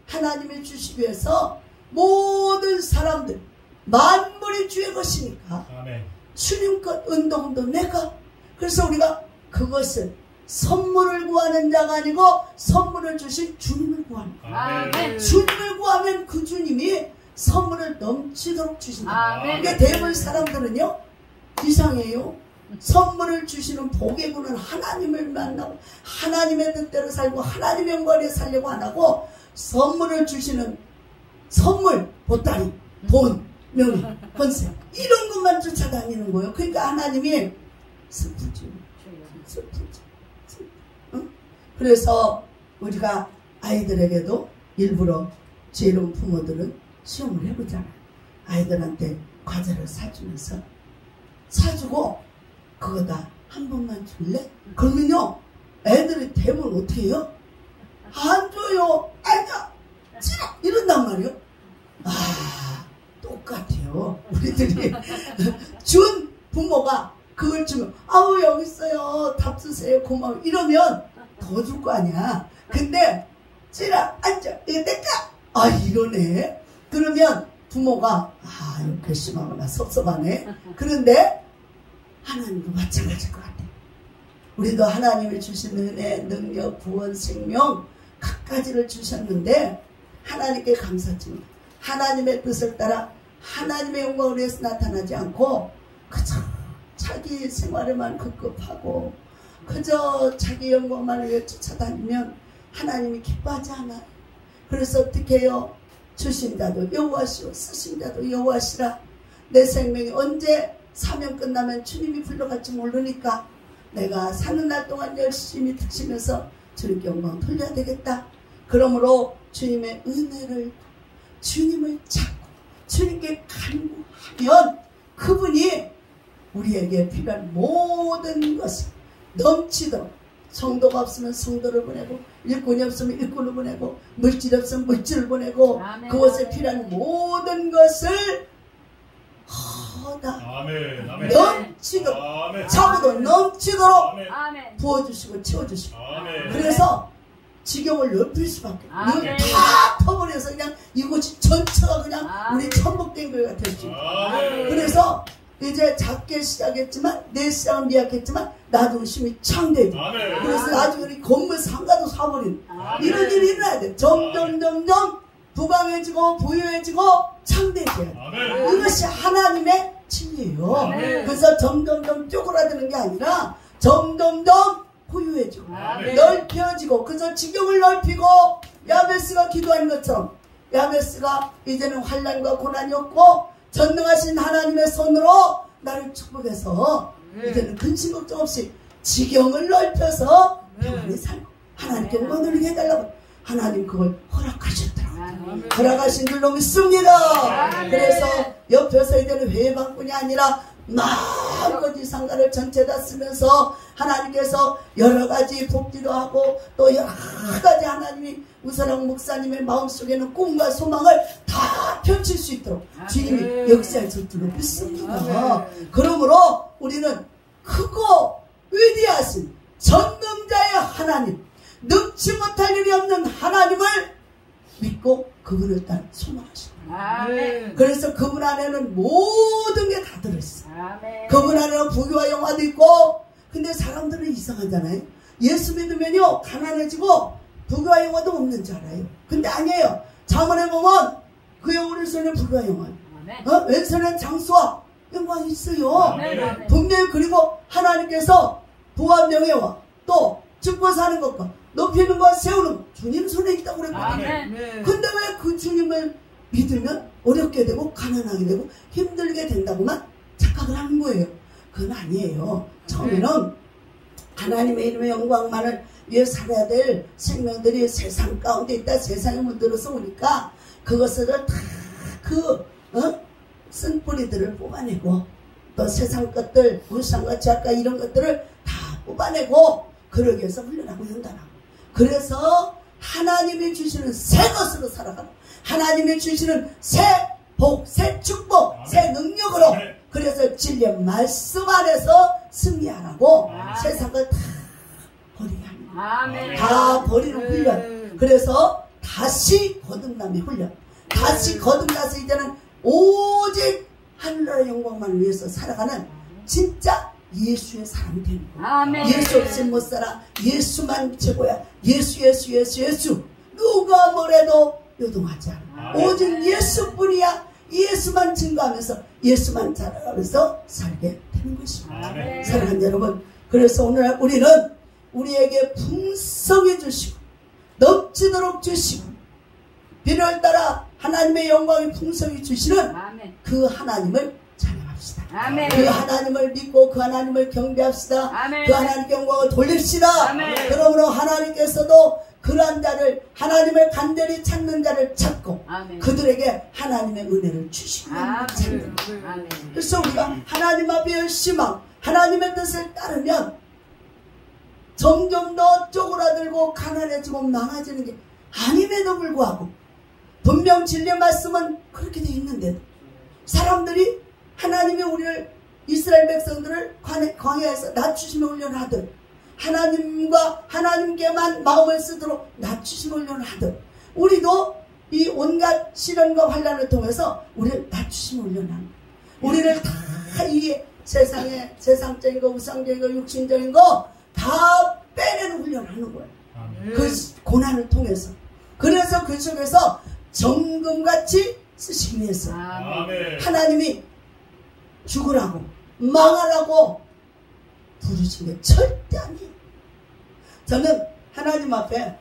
하나님이 주시기 위해서 모든 사람들 만물이 주의 것이니까 아멘. 주님 것 운동도 내가 그래서 우리가 그것을 선물을 구하는 자가 아니고 선물을 주신 주님을 구하는 아멘. 주님을 구하면 그 주님이 선물을 넘치도록 주신다. 그러니까 대부분 사람들은요 이상해요. 선물을 주시는 복의 분은 하나님을 만나고 하나님의 뜻대로 살고 하나님의 영광에 살려고 안 하고 선물을 주시는 선물, 보따리, 돈, 명예, 권세 이런 것만 쫓아다니는 거예요. 그러니까 하나님이 슬프죠. 응? 그래서 우리가 아이들에게도 일부러 지혜로운 부모들은 시험을 해보잖아요. 아이들한테 과자를 사주면서 사주고 그거 다 한 번만 줄래? 그러면요 애들이 대면 어떻게 해요? 안 줘요. 아니야 싫어 이런단 말이에요. 아 똑같아요. 우리들이 준 부모가 그걸 주면 아우 여기 있어요 답 주세요 고마워 이러면 더 줄 거 아니야. 근데 싫어 앉아 이거 내꺼 아 이러네. 그러면 부모가 아 이렇게 심하구나 섭섭하네. 그런데 하나님도 마찬가지일 것 같아요. 우리도 하나님이 주신 은혜, 능력, 구원, 생명 각가지를 주셨는데 하나님께 감사드립니다. 하나님의 뜻을 따라 하나님의 영광을 위해서 나타나지 않고 그저 자기 생활에만 급급하고 그저 자기 영광만을 위해 쫓아다니면 하나님이 기뻐하지 않아요. 그래서 어떻게 해요? 주신 자도 여호와시오 쓰신 자도 여호와시라. 내 생명이 언제 사명 끝나면 주님이 불러갈지 모르니까 내가 사는 날 동안 열심히 드시면서 주님께 영광 돌려야 되겠다. 그러므로 주님의 은혜를 주님을 찾고 주님께 간구하면 그분이 우리에게 필요한 모든 것을 넘치도록 성도가 없으면 성도를 보내고 일꾼이 없으면 일꾼을 보내고 물질이 없으면 물질을 보내고 아멘, 그것에 아멘. 필요한 모든 것을 다 넘치도록 차고도 넘치도록 아멘. 부어주시고 채워주시고 아멘. 그래서 지경을 넓힐 수밖에 아멘. 이걸 다 터버려서 그냥 이곳이 전체가 그냥 아멘. 우리 천복된 교회가 될 수 있고 아멘. 그래서 이제 작게 시작했지만 내 시작은 미약했지만 나중심이 창대고 아멘. 그래서 나중에 우리 건물 상가도 사버린 아멘. 이런 일이 일어나야 돼. 점점 부강해지고 부유해지고 창대해져야 돼. 아멘. 이것이 하나님의 진리예요. 아멘. 그래서 점점 쪼그라드는 게 아니라 점점 부유해지고 아멘. 넓혀지고 그래서 지경을 넓히고 야베스가 기도하는 것처럼 야베스가 이제는 환난과 고난이 없고 전능하신 하나님의 손으로 나를 축복해서 이제는 근심 걱정 없이 지경을 넓혀서 평안히 살고 하나님께 영광 돌리게 해달라고 하나님 그걸 허락하셨더라고요. 허락하신 줄로 믿습니다. 그래서 옆에서 이제는 회방뿐이 아니라 거지 상가를 전체 다 쓰면서 하나님께서 여러 가지 복지도 하고 또 여러 가지 하나님이 우선랑 목사님의 마음속에는 꿈과 소망을 다 펼칠 수 있도록 주님이 역사하실 줄로 믿습니다. 그러므로 우리는 크고 위대하신 전능자의 하나님, 능치 못할 일이 없는 하나님을 믿고 그분을 따라 소망하십니다. 그래서 그분 안에는 모든 게 다 들어있어요. 그분 안에는 부귀와 영화도 있고. 근데 사람들은 이상하잖아요. 예수 믿으면요 가난해지고 부귀와 영화도 없는 줄 알아요. 근데 아니에요. 잠언에 보면 그의 오른손에 부귀와 영화, 왼손엔 장수와 영광이 있어요. 분명히. 그리고 하나님께서 부와 명예와 또 죽고 사는 것과 높이는 것 세우는 것 주님 손에 있다고 그랬거든요. 근데 왜 그 주님을 믿으면 어렵게 되고 가난하게 되고 힘들게 된다고만 착각을 하는 거예요. 그건 아니에요. 처음에는 하나님의 이름의 영광만을 위해 살아야 될 생명들이 세상 가운데 있다. 세상에 문들어서 오니까 그것을 다 쓴 뿌리들을 뽑아내고 또 세상 것들, 물상과 죄악과 이런 것들을 다 뽑아내고 그러기 위해서 훈련하고 연단하고. 그래서 하나님이 주시는 새 것으로 살아가고 하나님이 주시는 새 복, 새 축복, 새 능력으로. 그래서 진리의 말씀 안에서 승리하라고 세상을 다 버리게 합니다. 다 버리는 훈련. 그래서 다시 거듭남의 훈련. 다시 거듭나서 이제는 오직 하늘나라의 영광만을 위해서 살아가는 진짜 예수의 사람이 되는 거예요. 예수 없이는 못 살아. 예수만 최고야. 예수. 누가 뭐래도 요동하지 않아. 오직 예수뿐이야. 예수만 증거하면서 예수만 자라가면서 살게 되는 것입니다. 사랑하는 여러분, 그래서 오늘 우리는 우리에게 풍성히 주시고 넘치도록 주시고 비를 따라 하나님의 영광이 풍성히 주시는 그 하나님을 찬양합시다. 그 하나님을 믿고 그 하나님을 경배합시다. 그 하나님께 영광을 돌립시다. 그러므로 하나님께서도 그러한 자를, 하나님을 간절히 찾는 자를 찾고 그들에게 하나님의 은혜를 주시는 찾는. 그래서 우리가 하나님 앞에 열심히 하나님의 뜻을 따르면 점점 더 쪼그라들고 가난해지고 망가지는 게 아님에도 불구하고 분명 진리의 말씀은 그렇게 되어 있는데도 사람들이 하나님이 우리를, 이스라엘 백성들을 광야에서 낮추시며 훈련을 하듯 하나님과 하나님께만 마음을 쓰도록 낮추시며 훈련을 하듯 우리도 이 온갖 시련과 환난을 통해서 우리를 낮추시며 훈련하는, 우리를 다 이 세상에 세상적인 거, 우상적인 거, 육신적인 거 다 빼내는 훈련을 하는 거예요. 그 고난을 통해서. 그래서 그 속에서 정금같이 쓰시기 위해서 하나님이 죽으라고 망하라고 부르신 게 절대 아니에요. 저는 하나님 앞에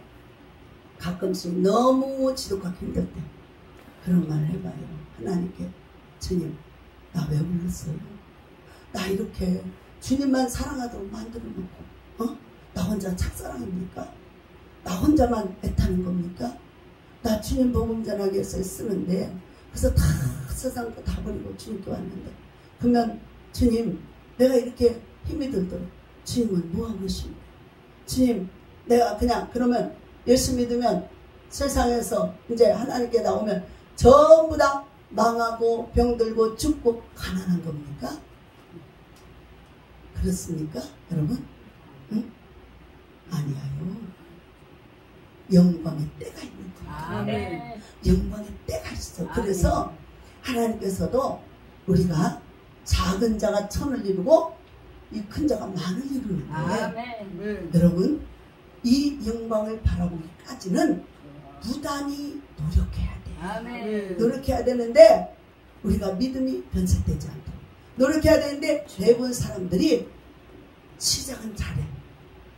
가끔씩 너무 지독하게 힘들 때 그런 말을 해봐요. 하나님께, 주님 나 왜 불렀어요? 나 이렇게 주님만 사랑하도록 만들어 놓고 나 혼자 착사랑입니까? 나 혼자만 애타는 겁니까? 나 주님 복음 전하기 위해서 쓰는데 그래서 다 세상 거 다 버리고 주님께 왔는데, 그러면 주님 내가 이렇게 힘이 들도록 주님은 뭐하고 계십니까? 주님 내가 그냥 그러면 예수 믿으면 세상에서 이제 하나님께 나오면 전부 다 망하고 병들고 죽고 가난한 겁니까? 그렇습니까 여러분? 응? 아니에요. 영광의 때가 있는 거예요. 영광의 때가 있어. 그래서 하나님께서도 우리가 작은 자가 천을 이루고 이 큰 자가 만을 이루는데 여러분 이 영광을 바라보기까지는 부단히 노력해야 돼요. 노력해야 되는데 우리가 믿음이 변색되지 않도록 노력해야 되는데 대부분 사람들이 시작은 잘해.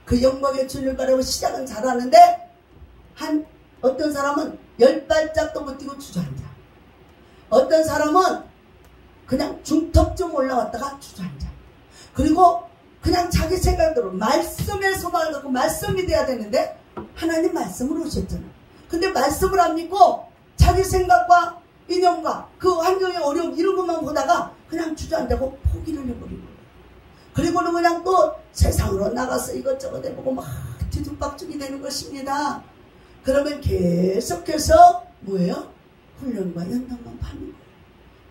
그 영광의 주님을 바라고 시작은 잘하는데 어떤 사람은 10발짝도 못 뛰고 주저앉아. 어떤 사람은 그냥 중턱 좀 올라왔다가 주저앉아. 그리고 그냥 자기 생각대로 말씀에 소망을 갖고 말씀이 돼야 되는데 하나님 말씀으로 오셨잖아. 근데 말씀을 안 믿고 자기 생각과 이념과 그 환경의 어려움 이런 것만 보다가 그냥 주저앉고 포기를 해버리고 그리고는 그냥 또 세상으로 나가서 이것저것 해보고 막 뒤죽박죽이 되는 것입니다. 그러면 계속해서 뭐예요? 훈련과 연단만 받는 거예요.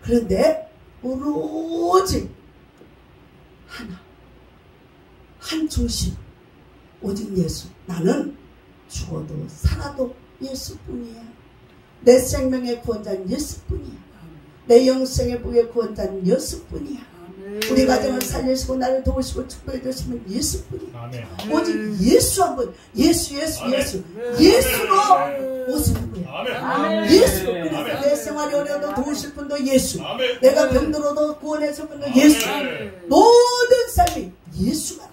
그런데 오로지 하나, 한 중심, 오직 예수. 나는 죽어도 살아도 예수뿐이야. 내 생명의 구원자는 예수뿐이야. 내 영생의 복의 구원자는 예수뿐이야. 우리 가정을 살리시고 나를 도우시고 축복해 주시면 예수뿐이야. 오직 예수 한 분, 예수 예수로 오시는 거야. 예수로. 그래서 내 생활이 어려워도 도우실 분도 예수, 내가 병들어도 구원해 줄 분도 예수. 모든 삶이 예수가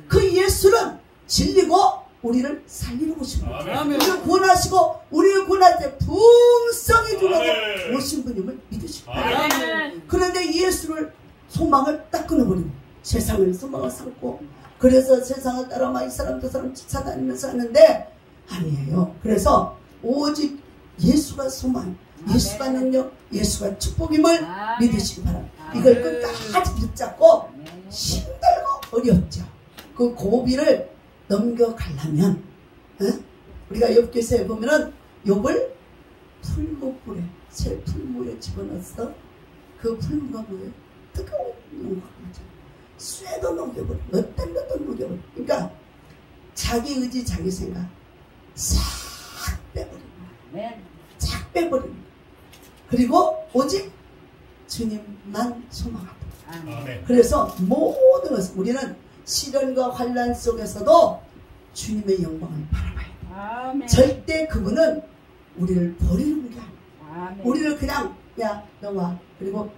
그 예수는 진리고 우리를 살리러 오신 분이에요. 우리를 구원하시고 우리를 구원할 때 풍성히 주려고 오신 분임을 믿으시고, 그런데 예수를 소망을 딱 끊어버리고 세상을 소망을 삼고, 그래서 세상을 따라 막 이 사람 저 사람 쫓아다니면서 하는데 아니에요. 그래서 오직 예수가 소망, 예수가 능력, 예수가 축복임을 믿으시기 바랍니다. 이걸 끝까지 붙잡고 힘들고 어렵죠. 그 고비를 넘겨가려면 우리가 욥기서에 보면은 욥을 풀무불에, 새 풀무에 집어넣어서 그 풀무가 뭐예요? 뜨거운 용광이죠. 쇠도 녹여버려, 어떤 것도 녹여버려. 그러니까 자기 의지, 자기 생각 싹 빼버리는 거야. 싹 빼버리는 거야. 그리고 오직 주님만 소망하고. 그래서 모든 것을 우리는 시련과 환난 속에서도 주님의 영광을 바라봐야 돼. 절대 그분은 우리를 버리는 게 아니야. 우리를 그냥 야 너와 그리고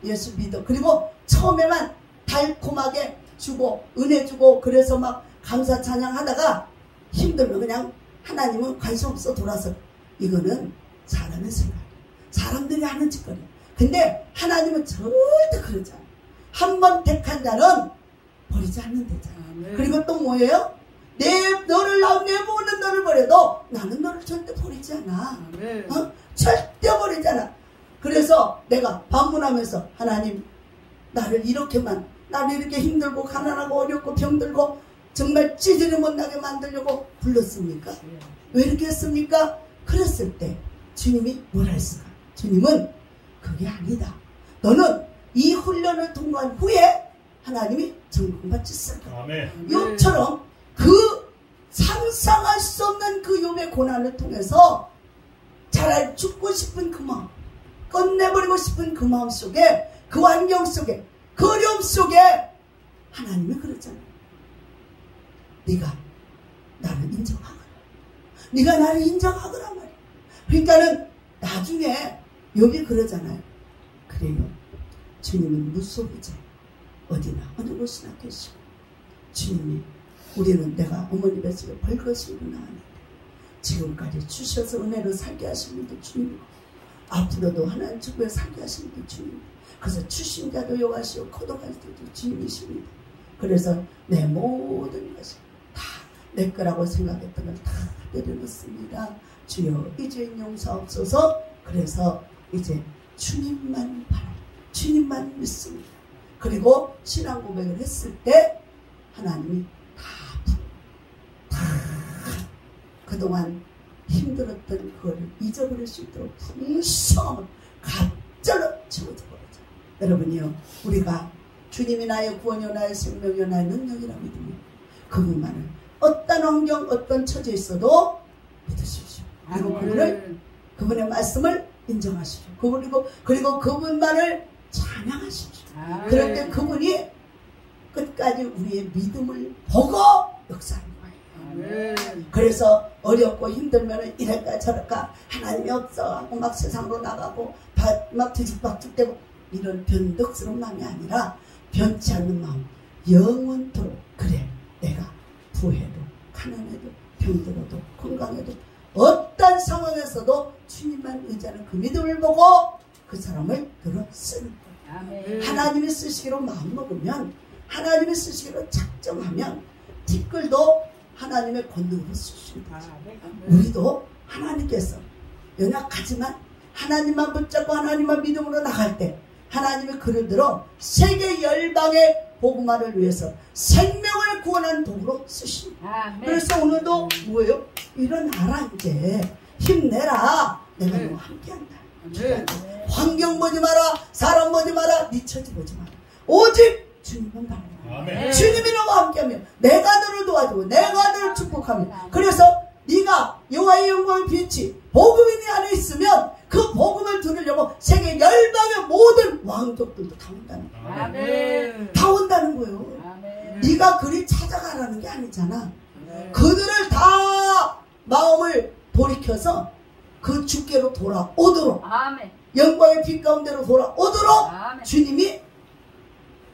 예수 믿어. 그리고 처음에만 달콤하게 주고 은혜 주고 그래서 막 감사 찬양하다가 힘들면 그냥 하나님은 관심 없어 돌아서. 이거는 사람의 생각, 사람들이 하는 짓거리. 근데 하나님은 절대 그러지 않아. 한 번 택한 자는 버리지 않는다잖아. 그리고 또 뭐예요? 너를 내보는 너를 버려도 나는 너를 절대 버리지 않아. 절대 버리지 않아. 그래서 내가 반문하면서 하나님 나를 이렇게 힘들고 가난하고 어렵고 병들고 정말 찌질이 못나게 만들려고 불렀습니까? 왜 이렇게 했습니까? 그랬을 때 주님이 뭐라 했을까? 주님은 그게 아니다. 너는 이 훈련을 통과한 후에 하나님이 정복받지 쓸 거야. 욥처럼 그 상상할 수 없는 그 욥의 고난을 통해서 차라리 죽고 싶은 그 마음, 끝내버리고 싶은 그 마음 속에, 그 환경 속에, 그 어려움 속에 하나님이 그러잖아요. 네가 나를 인정하거라. 네가 나를 인정하거라 말이야. 그러니까는 나중에 욥이 그러잖아요. 그래요. 주님은 무속이죠. 어디나 어느 곳이나 계시고 주님이 우리는 내가 어머니 뱃속에 벌거지고 나왔는데 지금까지 주셔서 은혜로 살게 하신 분도 주님이고 앞으로도 하나님 축복에 살게 하신 분도 주님이고 그래서 주신 자도 여호와시오 거듭할 때도 주님이십니다. 그래서 내 모든 것이 다 내 거라고 생각했던 걸 다 내려놓습니다. 주여 이제 용서옵소서. 그래서 이제 주님만 바라, 주님만 믿습니다. 그리고 신앙 고백을 했을 때 하나님이 다 그동안 힘들었던 그걸 잊어버릴 수 있도록 풍성함을 갑자로 채워줘버리죠. 여러분이요, 우리가 주님이 나의 구원이요 나의 생명이요 나의 능력이라 믿으면 그분만을 어떤 환경 어떤 처지에 있어도 믿으십시오. 그리고 그분의 말씀을 인정하십시오. 그리고 그분만을 찬양하십시오. 그럴 때 그분이 끝까지 우리의 믿음을 보고 역사하는 거예요. 그래서 어렵고 힘들면 이럴까 저럴까 하나님이 없어 하고 막 세상으로 나가고 막 뒤죽박죽되고 이런 변덕스러운 마음이 아니라 변치 않는 마음, 영원토록 그래 내가 부해도 가난해도 병들어도 건강해도 어떤 상황에서도 주님만 의지하는 그 믿음을 보고 그 사람을 들어 쓰는 거예요. 하나님이 쓰시기로 마음먹으면, 하나님이 쓰시기로 작정하면 티끌도 하나님의 권능으로 쓰시는 거죠. 우리도 하나님께서 연약하지만 하나님만 붙잡고 하나님만 믿음으로 나갈 때 하나님의 글을 들어 세계 열방에 복음화를 위해서 생명을 구원하는 도구로 쓰십니다. 아멘. 그래서 오늘도 뭐예요? 일어나라 이제 힘내라. 내가 너와 함께한다. 환경 보지 마라. 사람 보지 마라. 네 처지 보지 마라. 오직 주님만 바라라. 주님이 너와 함께하면 내가 너를 도와주고 내가 너를 축복하며 그래서 네가 여호와의 영광의 빛이 복음이 네 안에 있으면 그 복음을 들으려고 세계 열방의 모든 왕족들도 다 온다는 거예요. 아멘. 다 온다는 거예요. 아멘. 네가 그리 찾아가라는 게 아니잖아. 그들을 다 마음을 돌이켜서 그 주께로 돌아오도록 아멘. 영광의 빛 가운데로 돌아오도록 아멘. 주님이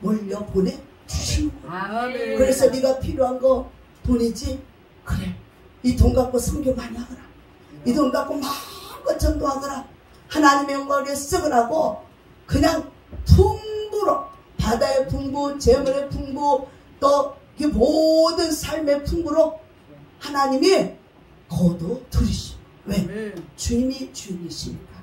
몰려 보내 주시는 거예요. 아멘. 그래서 네가 필요한 거 돈이지? 그래. 이 돈 갖고 선교 많이 하거라. 이 돈 갖고 마음껏 전도하거라. 하나님의 영광을 위해 쓰거라고 그냥 풍부로 바다의 풍부, 재물의 풍부, 또 그 모든 삶의 풍부로 하나님이 거둬 들이시오. 왜? 주님이 주님이시니까.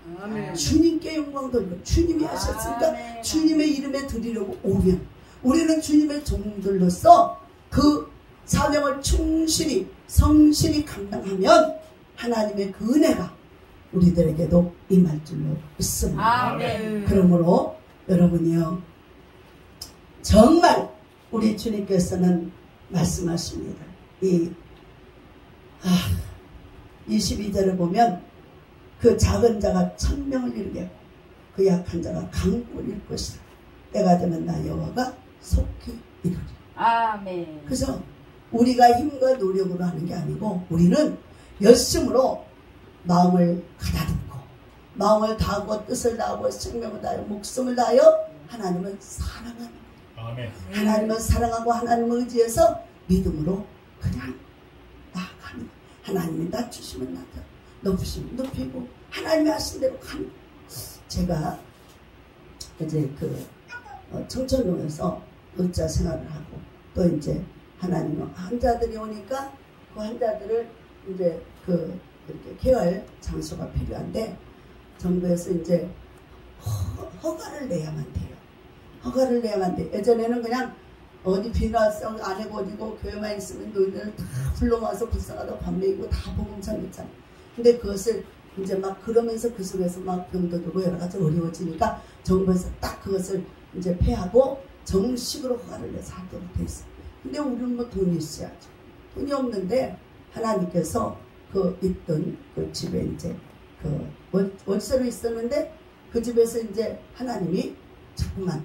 주님께 영광 돌리고 주님이 하셨으니까 주님의 이름에 드리려고 오면 우리는 주님의 종들로서 그 사명을 충실히 성실히 감당하면 하나님의 그 은혜가 우리들에게도 임할 줄로 믿습니다. 아멘. 그러므로 여러분이요 정말 우리 주님께서는 말씀하십니다. 22절을 보면 그 작은 자가 1000명을 이루게 그 약한 자가 강국을 이룰 것이다. 때가 되면 나 여호와가 속히 이루리. 아멘. 그래서 우리가 힘과 노력으로 하는 게 아니고 우리는 열심으로 마음을 가다듬고 마음을 다하고 뜻을 다하고 생명을 다하여 목숨을 다하여 하나님을 사랑하는 거예요. 아멘. 하나님을 사랑하고 하나님을 의지해서 믿음으로 그냥 나아가는 거예요. 하나님이 낮추시면 낮아 높이시면 높이고 하나님이 하신 대로 가는 거예요. 제가 이제 그 청천동에서 의자 생활을 하고 또 이제 하나님은 환자들이 오니까 그 환자들을 이제 그 이렇게 케어할 장소가 필요한데 정부에서 이제 허가를 내야만 돼요. 허가를 내야만 돼. 예전에는 그냥 어디 비나성 안에 어디고 교회만 있으면 노인들을 다 불러와서 불쌍하다 밥 먹이고 다 복음 전했잖아. 근데 그것을 이제 막 그러면서 그 속에서 막 병도 들고 여러 가지 어려워지니까 정부에서 딱 그것을 이제 폐하고 정식으로 허가를 내서 하도록 돼 있어. 근데 우리는 뭐 돈이 있어야죠. 돈이 없는데 하나님께서 그 있던 그 집에 이제 그 월세로 있었는데 그 집에서 이제 하나님이 자꾸만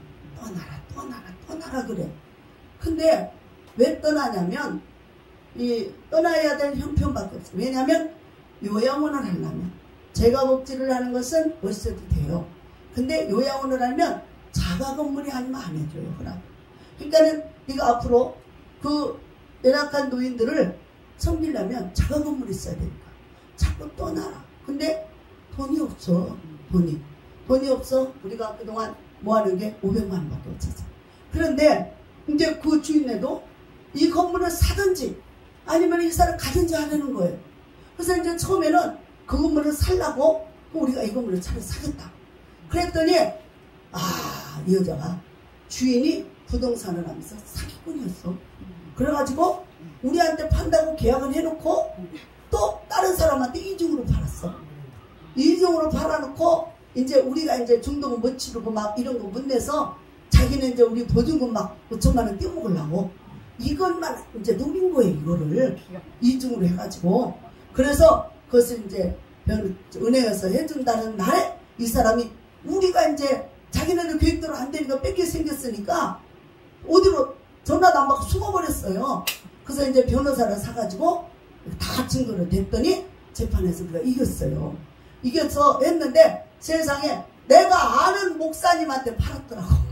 떠나라 그래. 근데 왜 떠나냐면 이 떠나야 될 형편밖에 없어요. 왜냐하면 요양원을 하려면 재가복지를 하는 것은 월세도 돼요. 근데 요양원을 하면 자가 건물이 아니면 안 해줘요. 그러니까는 이거 앞으로 그 연약한 노인들을 섬기려면 자가 건물이 있어야 되니까 자꾸 떠나라. 근데 돈이 없어. 돈이 없어. 우리가 그동안 모아놓은 게 500만 원밖에 없었어. 그런데 이제 그 주인네도 이 건물을 사든지 아니면 이사를 가든지 하려는 거예요. 그래서 이제 처음에는 그 건물을 살라고 우리가 이 건물을 차라리 사겠다. 그랬더니 이 여자가 주인이 부동산을 하면서 사기꾼이었어. 그래가지고 우리한테 판다고 계약을 해놓고 또 다른 사람한테 이중으로 팔았어. 이중으로 팔아놓고 이제 우리가 이제 중도금 못 치르고 막 이런 거 못 내서 자기는 이제 우리 보증금 막 5천만 원 떼먹으려고 이것만 이제 노린 거예요. 이거를 이중으로 해가지고. 그래서 그것을 이제 은행에서 해준다는 날 이 사람이 우리가 이제 자기네들 계획대로 안 되니까 뺏게 생겼으니까 어디로 전화도 안 받고 숨어버렸어요. 그래서 이제 변호사를 사가지고 다 증거를 댔더니 재판에서 우리가 이겼어요. 이겨서 했는데 세상에 내가 아는 목사님한테 팔았더라고.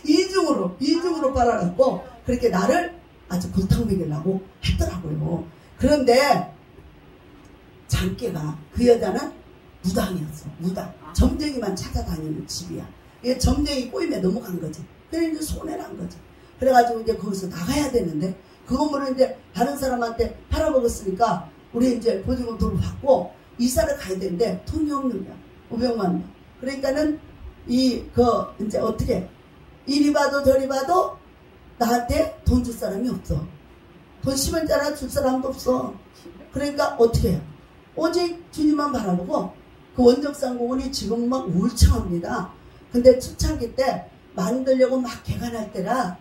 이중으로 팔아갖고 그렇게 나를 아주 골탕 먹이려고 했더라고요. 그런데 장깨가 그 여자는 무당이었어. 무당. 점쟁이만 찾아다니는 집이야. 이게 점쟁이 꼬임에 넘어간 거지. 그래 이제 손해난 거지. 그래가지고 이제 거기서 나가야 되는데 그 건물을 이제 다른 사람한테 팔아먹었으니까 우리 이제 보증금 돈을 받고 이사를 가야 되는데 돈이 없는 거야. 500만 원. 그러니까는 이제 어떻게 이리 봐도 저리 봐도 나한테 돈 줄 사람이 없어. 돈 10원짜리 하나 줄 사람도 없어. 그러니까 어떻게 해요? 오직 주님만 바라보고 그 원적상공원이 지금 막 울창합니다. 근데 초창기 때 만들려고 막 개간할 때라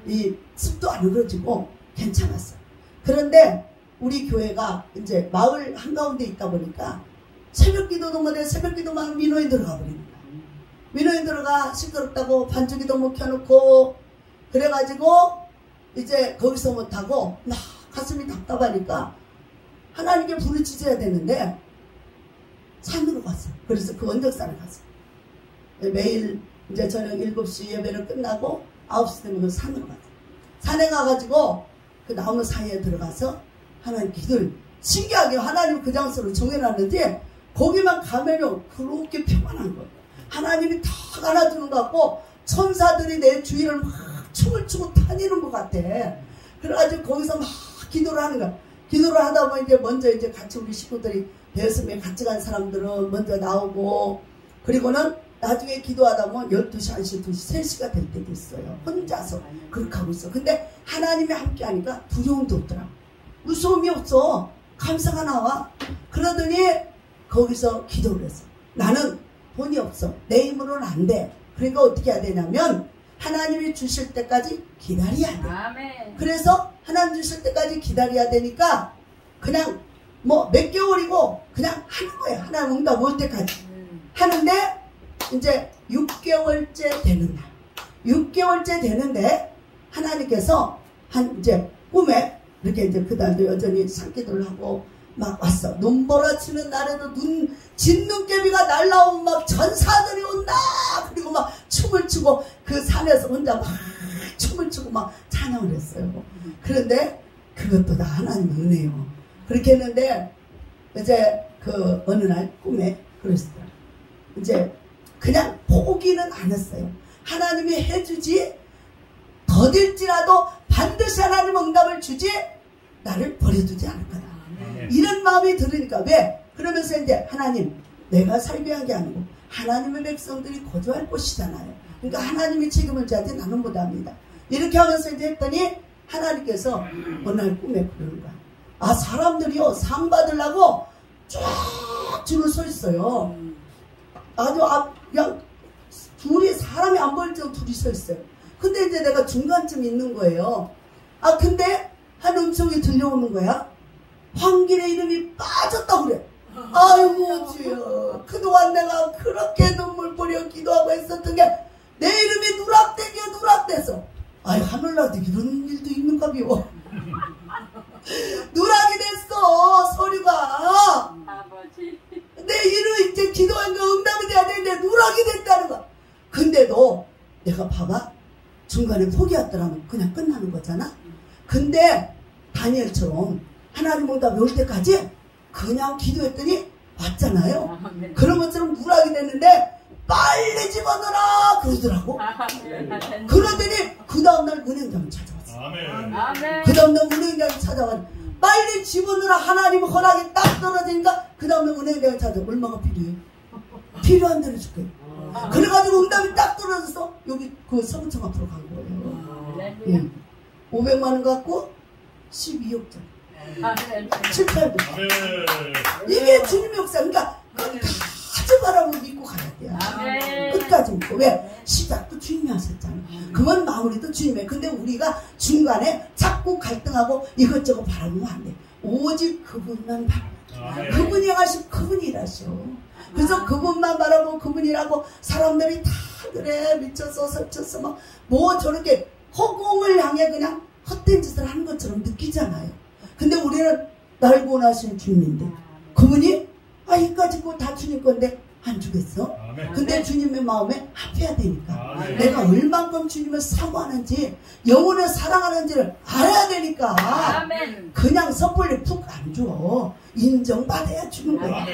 이 습도 안 흐려지고 괜찮았어. 그런데 우리 교회가 이제 마을 한가운데 있다 보니까 새벽 기도도 못해. 새벽 기도만 민원이 들어가 버립니다. 민원이 들어가 시끄럽다고 반주기도 못 켜놓고 그래가지고 이제 거기서 못하고 막 가슴이 답답하니까 하나님께 부르짖어야 되는데 산으로 갔어. 그래서 그 원적산에 갔어. 매일 이제 저녁 7시 예배를 끝나고 9시 되면 그 산으로 갔어. 산에 가가지고 그 나무 사이에 들어가서 하나님 기도를 신기하게 하나님 그 장소를 정해놨는데 거기만 가면요 그렇게 평안한 거예요. 하나님이 다 안아주는 것 같고 천사들이 내 주위를 막 춤을 추고 다니는 것 같아. 그래가지고 거기서 막 기도를 하는 거야. 기도를 하다 보니 이제 먼저 이제 같이 우리 식구들이 대여섯명 같이 간 사람들은 먼저 나오고 그리고는 나중에 기도하다 보면 12시, 1시, 2시, 3시가 될 때도 있어요. 혼자서 그렇게 하고 있어. 근데 하나님이 함께 하니까 두려움도 없더라. 무서움이 없어. 감사가 나와. 그러더니 거기서 기도를 했어. 나는 돈이 없어. 내 힘으로는 안 돼. 그러니까 어떻게 해야 되냐면 하나님이 주실 때까지 기다려야 돼. 아멘. 그래서 하나님 주실 때까지 기다려야 되니까 그냥 뭐 몇 개월이고 그냥 하는 거야. 하나님 응답 올 때까지. 하는데 이제 6개월째 되는 날. 6개월째 되는데 하나님께서 이제 꿈에 이렇게 이제 그날도 여전히 산기도를 하고 막 왔어. 눈보라치는 날에도 진눈깨비가 날라오면 막 전사들이 온다. 그리고 막 춤을 추고 그 산에서 혼자 막 춤을 추고 막 찬양을 했어요. 그런데 그것도 다 하나님의 은혜요. 그렇게 했는데 이제 그 어느 날 꿈에 그랬어요. 이제 그냥 포기는 안 했어요. 하나님이 해주지 더딜지라도 반드시 하나님 응답을 주지 나를 버려두지 않을 거다. 이런 마음이 들으니까 왜? 그러면서 이제 하나님 내가 살게 한 게 아니고 하나님의 백성들이 거주할 곳이잖아요. 그러니까 하나님이 책임을 져야지 나는 못합니다. 이렇게 하면서 이제 했더니 하나님께서 어느 날 꿈에 그러는 거야. 아 사람들이요 상 받으려고 쫙 줄을 서 있어요. 아주 그냥 둘이 사람이 안 보일 정도 둘이 서 있어요. 근데 이제 내가 중간쯤 있는 거예요. 아 근데 한 음성이 들려오는 거야. 황길의 이름이 빠졌다고 그래. 아이고 주여 그동안 내가 그렇게 눈물 뿌려 기도하고 했었던 게 내 이름이 누락돼서 아이 하늘나라도 이런 일도 있는가비요. 누락이 됐어 서류가. 아버지. 내 이름이 이제 기도한 거 응답이 돼야 되는데 누락이 됐다는 거야. 근데도 내가 봐봐 중간에 포기했더라면 그냥 끝나는 거잖아. 근데 다니엘처럼 하나님 응답이 올 때까지 그냥 기도했더니 왔잖아요. 그런 것처럼 누락이 됐는데 빨리 집어넣어라 그러더라고. 그러더니 그 다음날 은행장이 찾아왔어. 아멘. 그 다음날 은행장이 찾아와서 빨리 집어넣어라 하나님 허락이 딱 떨어지니까 그 다음날 은행장이 찾아와. 얼마가 필요해? 필요한 대로 줄게. 그래가지고 응답이 딱 떨어져서 여기 그 서구청 앞으로 간 거예요. 500만 원 갖고 12억짜리 7, 8억. 이게 주님의 역사. 그러니까 끝까지 바라보고 믿고 가야 돼요. 끝까지 믿고. 왜? 시작도 주님이 하셨잖아요. 그건 마무리도 주님의. 근데 우리가 중간에 자꾸 갈등하고 이것저것 바라보면 안 돼. 오직 그분만 바라보고 그분이 하시고 그분이 일하셔. 그래서 그분만 바라보고 그분이라고 사람들이 다 그래 미쳤어 설쳤어 뭐 저렇게 허공을 향해 그냥 헛된 짓을 하는 것처럼 느끼잖아요. 근데 우리는 날 구원하신 주님인데 그분이 이까짓 거 다 주님 건데 안 주겠어? 근데 주님의 마음에 합해야 되니까 내가 얼만큼 주님을 사모하는지 영혼을 사랑하는지를 알아야 되니까 그냥 섣불리 푹 안 줘. 인정받아야 주는 거야.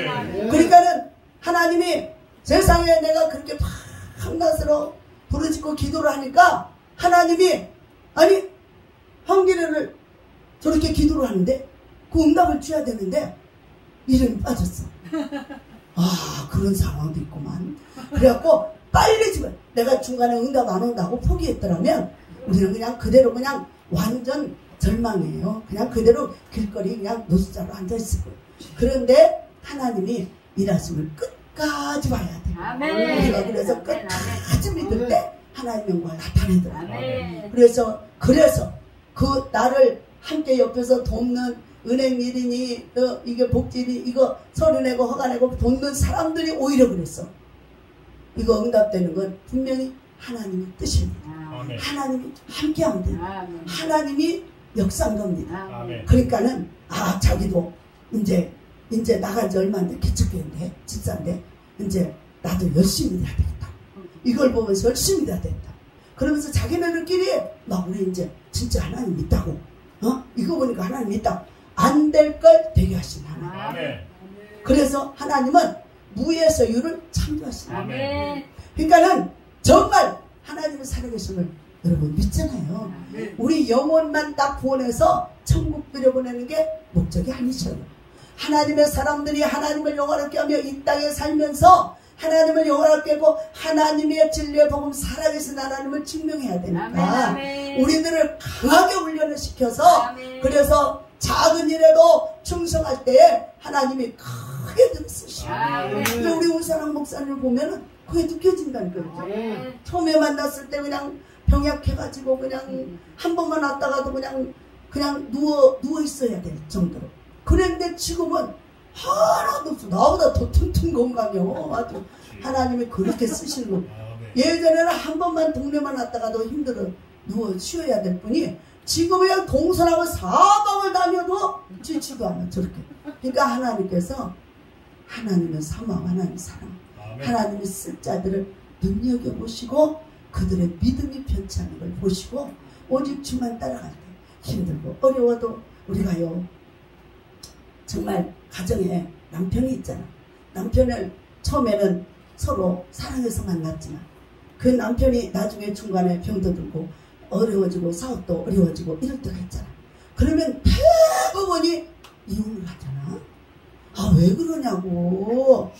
그러니까는 하나님이 세상에 내가 그렇게 한낮으로 부르짖고 기도를 하니까 하나님이 아니 황기래를 저렇게 기도를 하는데 그 응답을 줘야 되는데 이름이 빠졌어. 아 그런 상황도 있구만. 그래갖고 빨리 집에 내가 중간에 응답 안 온다고 포기했더라면 우리는 그냥 그대로 그냥 완전 절망이에요. 그냥 그대로 길거리 그냥 노숙자로 앉아있을 거예요. 그런데 하나님이 일하심을 끝까지 봐야 돼요. 아멘. 우리가 그래서 끝까지 믿을 때 하나님의 영광을 나타내더라고요. 아멘. 그래서 그 나를 함께 옆에서 돕는 은행 일이니 이게 복지니 이거 서류 내고 허가 내고 돕는 사람들이 오히려 그랬어. 이거 응답되는 건 분명히 하나님의 뜻입니다. 아멘. 하나님이 함께하면 돼요. 아멘. 하나님이 역사한 겁니다. 아멘. 그러니까는 자기도 이제 나간 지 얼마 안 돼. 개척교회인데 집사인데 이제 나도 열심히 해야 되겠다. 이걸 보면서 열심히 해야 되겠다. 그러면서 자기네들끼리 막 우리 이제 진짜 하나님 믿다고 이거 보니까 하나님 믿다고 안 될 걸 되게 하신 하나님. 아멘. 그래서 하나님은 무의 소유를 창조하신 하나님. 아멘. 그러니까는 정말 하나님의 살아계심을 여러분 믿잖아요. 아멘. 우리 영혼만 딱 구원해서 천국 들여보내는 게 목적이 아니죠. 하나님의 사람들이 하나님을 영원하게 하며 이 땅에 살면서 하나님을 영원하게 하고 하나님의 진리의 복음 살아계신 하나님을 증명해야 되니까 아멘. 우리들을 강하게 훈련을 시켜서 아멘. 그래서 작은 일에도 충성할 때 하나님이 크게 들으시죠. 아멘. 우리 울산항 목사님을 보면은 그게 느껴진다니까요. 아멘. 처음에 만났을 때 그냥 병약해가지고 그냥 한 번만 왔다가도 그냥 누워 있어야 될 정도로. 그런데 지금은 하나도 없어. 나보다 더 튼튼 건강해요. 아주 하나님이 그렇게 쓰시는 거. 예전에는 한 번만 동네만 왔다가도 힘들어 누워 쉬어야 될 뿐이 지금은 그냥 동서남을 사방을 다녀도 지치도 않아. 저렇게. 그러니까 하나님께서 하나님의 사망, 하나님의 사랑, 하나님의 쓸 자들을 눈여겨보시고 그들의 믿음이 편치 않은 걸 보시고 오직 주만 따라갈 때 힘들고 어려워도 우리가요 정말 가정에 남편이 있잖아. 남편을 처음에는 서로 사랑해서 만났지만 그 남편이 나중에 중간에 병도 들고 어려워지고 사업도 어려워지고 이럴 때가 있잖아. 그러면 대부분이 이혼을 하잖아. 왜 그러냐고.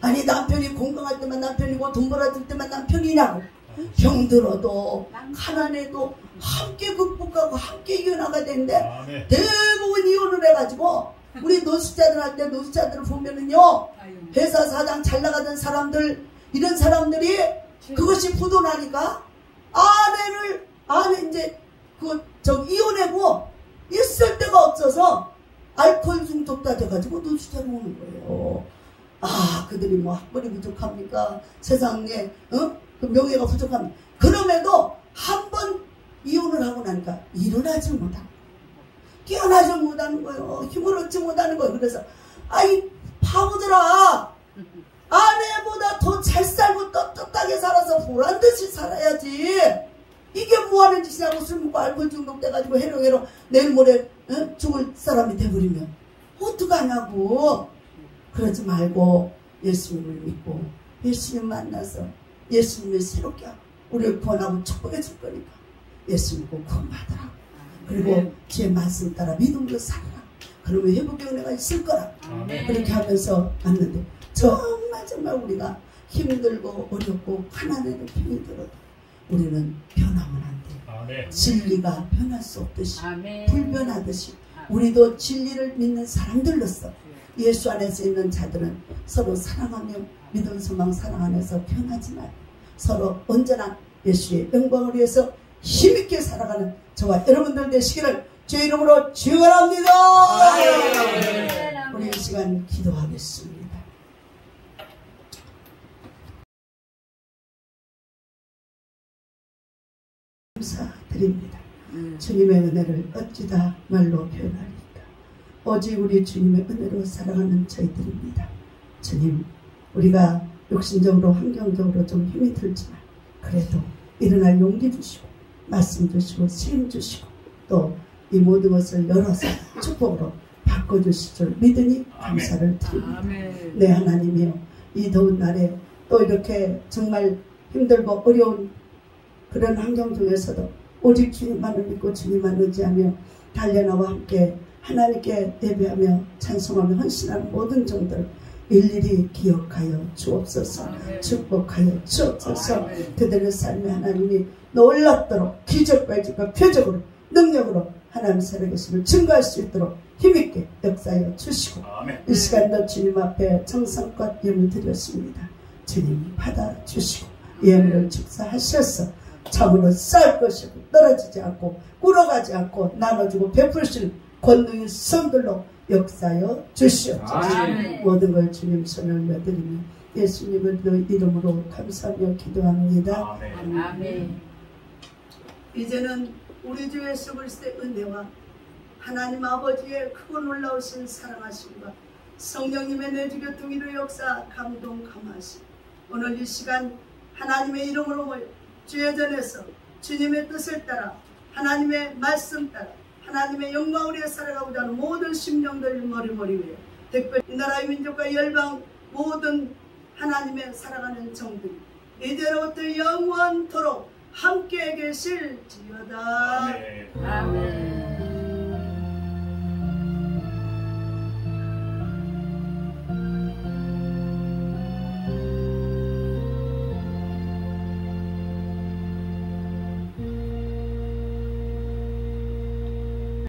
아니 남편이 건강할 때만 남편이고 돈 벌어줄 때만 남편이냐고. 병들어도 가난해도 함께 극복하고 함께 이겨나가야 되는데 대부분 이혼을 해가지고 우리 노숙자들 할 때 노숙자들을 보면은요 회사 사장 잘 나가던 사람들 이런 사람들이 그것이 부도나니까 아내 이제 이혼하고 있을 데가 없어서 알코올 중독자 돼가지고 노숙자로 오는 거예요. 그들이 뭐 학벌이 부족합니까? 세상에 그 명예가 부족합니까? 그럼에도 한 번 이혼을 하고 나니까 일어나지 못하고 깨어나지 못하는 거예요. 힘을 얻지 못하는 거예요. 그래서 바보들아 아내보다 더 잘 살고 떳떳하게 살아서 보란듯이 살아야지. 이게 뭐하는 짓이냐고. 술 먹고 알코올 중독돼가지고 해롱해롱 내일 모레 죽을 사람이 돼버리면 어떡하냐고. 그러지 말고 예수님을 믿고 예수님 만나서 예수님을 새롭게 하고 우리를 구원하고 축복해 줄 거니까 예수님 꼭 구원받으라고. 그리고 주의 말씀 따라 믿음으로 살아라. 그러면 회복의 은혜가 있을 거라. 그렇게 하면서 왔는데 정말 우리가 힘들고 어렵고 가난해도 힘이 들어도 우리는 변하면 안 돼요. 진리가 변할 수 없듯이 불변하듯이 우리도 진리를 믿는 사람들로서 예수 안에서 있는 자들은 서로 사랑하며 믿음 소망 사랑 안에서 변하지 말고 서로 언제나 예수의 영광을 위해서 힘있게 살아가는 저와 여러분들 되시기를 주의 이름으로 축원합니다. 우리 이 시간 기도하겠습니다. 감사드립니다. 주님의 은혜를 어찌다 말로 표현하리까. 오직 우리 주님의 은혜로 살아가는 저희들입니다. 주님, 우리가 육신적으로 환경적으로 좀 힘이 들지만 그래도 일어날 용기 주시고 말씀 주시고 책임 주시고 또 이 모든 것을 열어서 축복으로 바꿔주실 줄 믿으니 감사를 드립니다. 네, 하나님이요, 이 더운 날에 또 이렇게 정말 힘들고 어려운 그런 환경 중에서도 오직 주님만을 믿고 주님만 의지하며 달려나와 함께 하나님께 예배하며 찬송하며 헌신하는 모든 종들 일일이 기억하여 주옵소서. 아멘. 축복하여 주옵소서. 아멘. 그들의 삶에 하나님이 놀랍도록 기적과 표적으로 능력으로 하나님 살아계심을 증거할 수 있도록 힘있게 역사하여 주시고 이 시간도 주님 앞에 정성껏 예물 드렸습니다. 주님 받아주시고 예물을 축사하셔서 참으로 쌓을 것이고 떨어지지 않고 꿇어가지 않고 나눠주고 베풀 권능의 성들로 역사하여 주시옵소서. 아멘. 모든 걸 주님 손을 올려드리며 예수님의 이름으로 감사하며 기도합니다. 아멘. 이제는 우리 주 예수 그리스도의 은혜와 하나님 아버지의 크고 놀라우신 사랑하심과 성령님의 내주 교통이로 역사 감동 감하심 오늘 이 시간 하나님의 이름으로 모여 주의 전에서 주님의 뜻을 따라 하나님의 말씀 따라 하나님의 영광을 위해 살아가고자 하는 모든 심령들 머리 위에 특별히 이 나라의 민족과 열방 모든 하나님의 살아가는 정들 이제로부터 영원토록 함께 계실지어다. 아멘.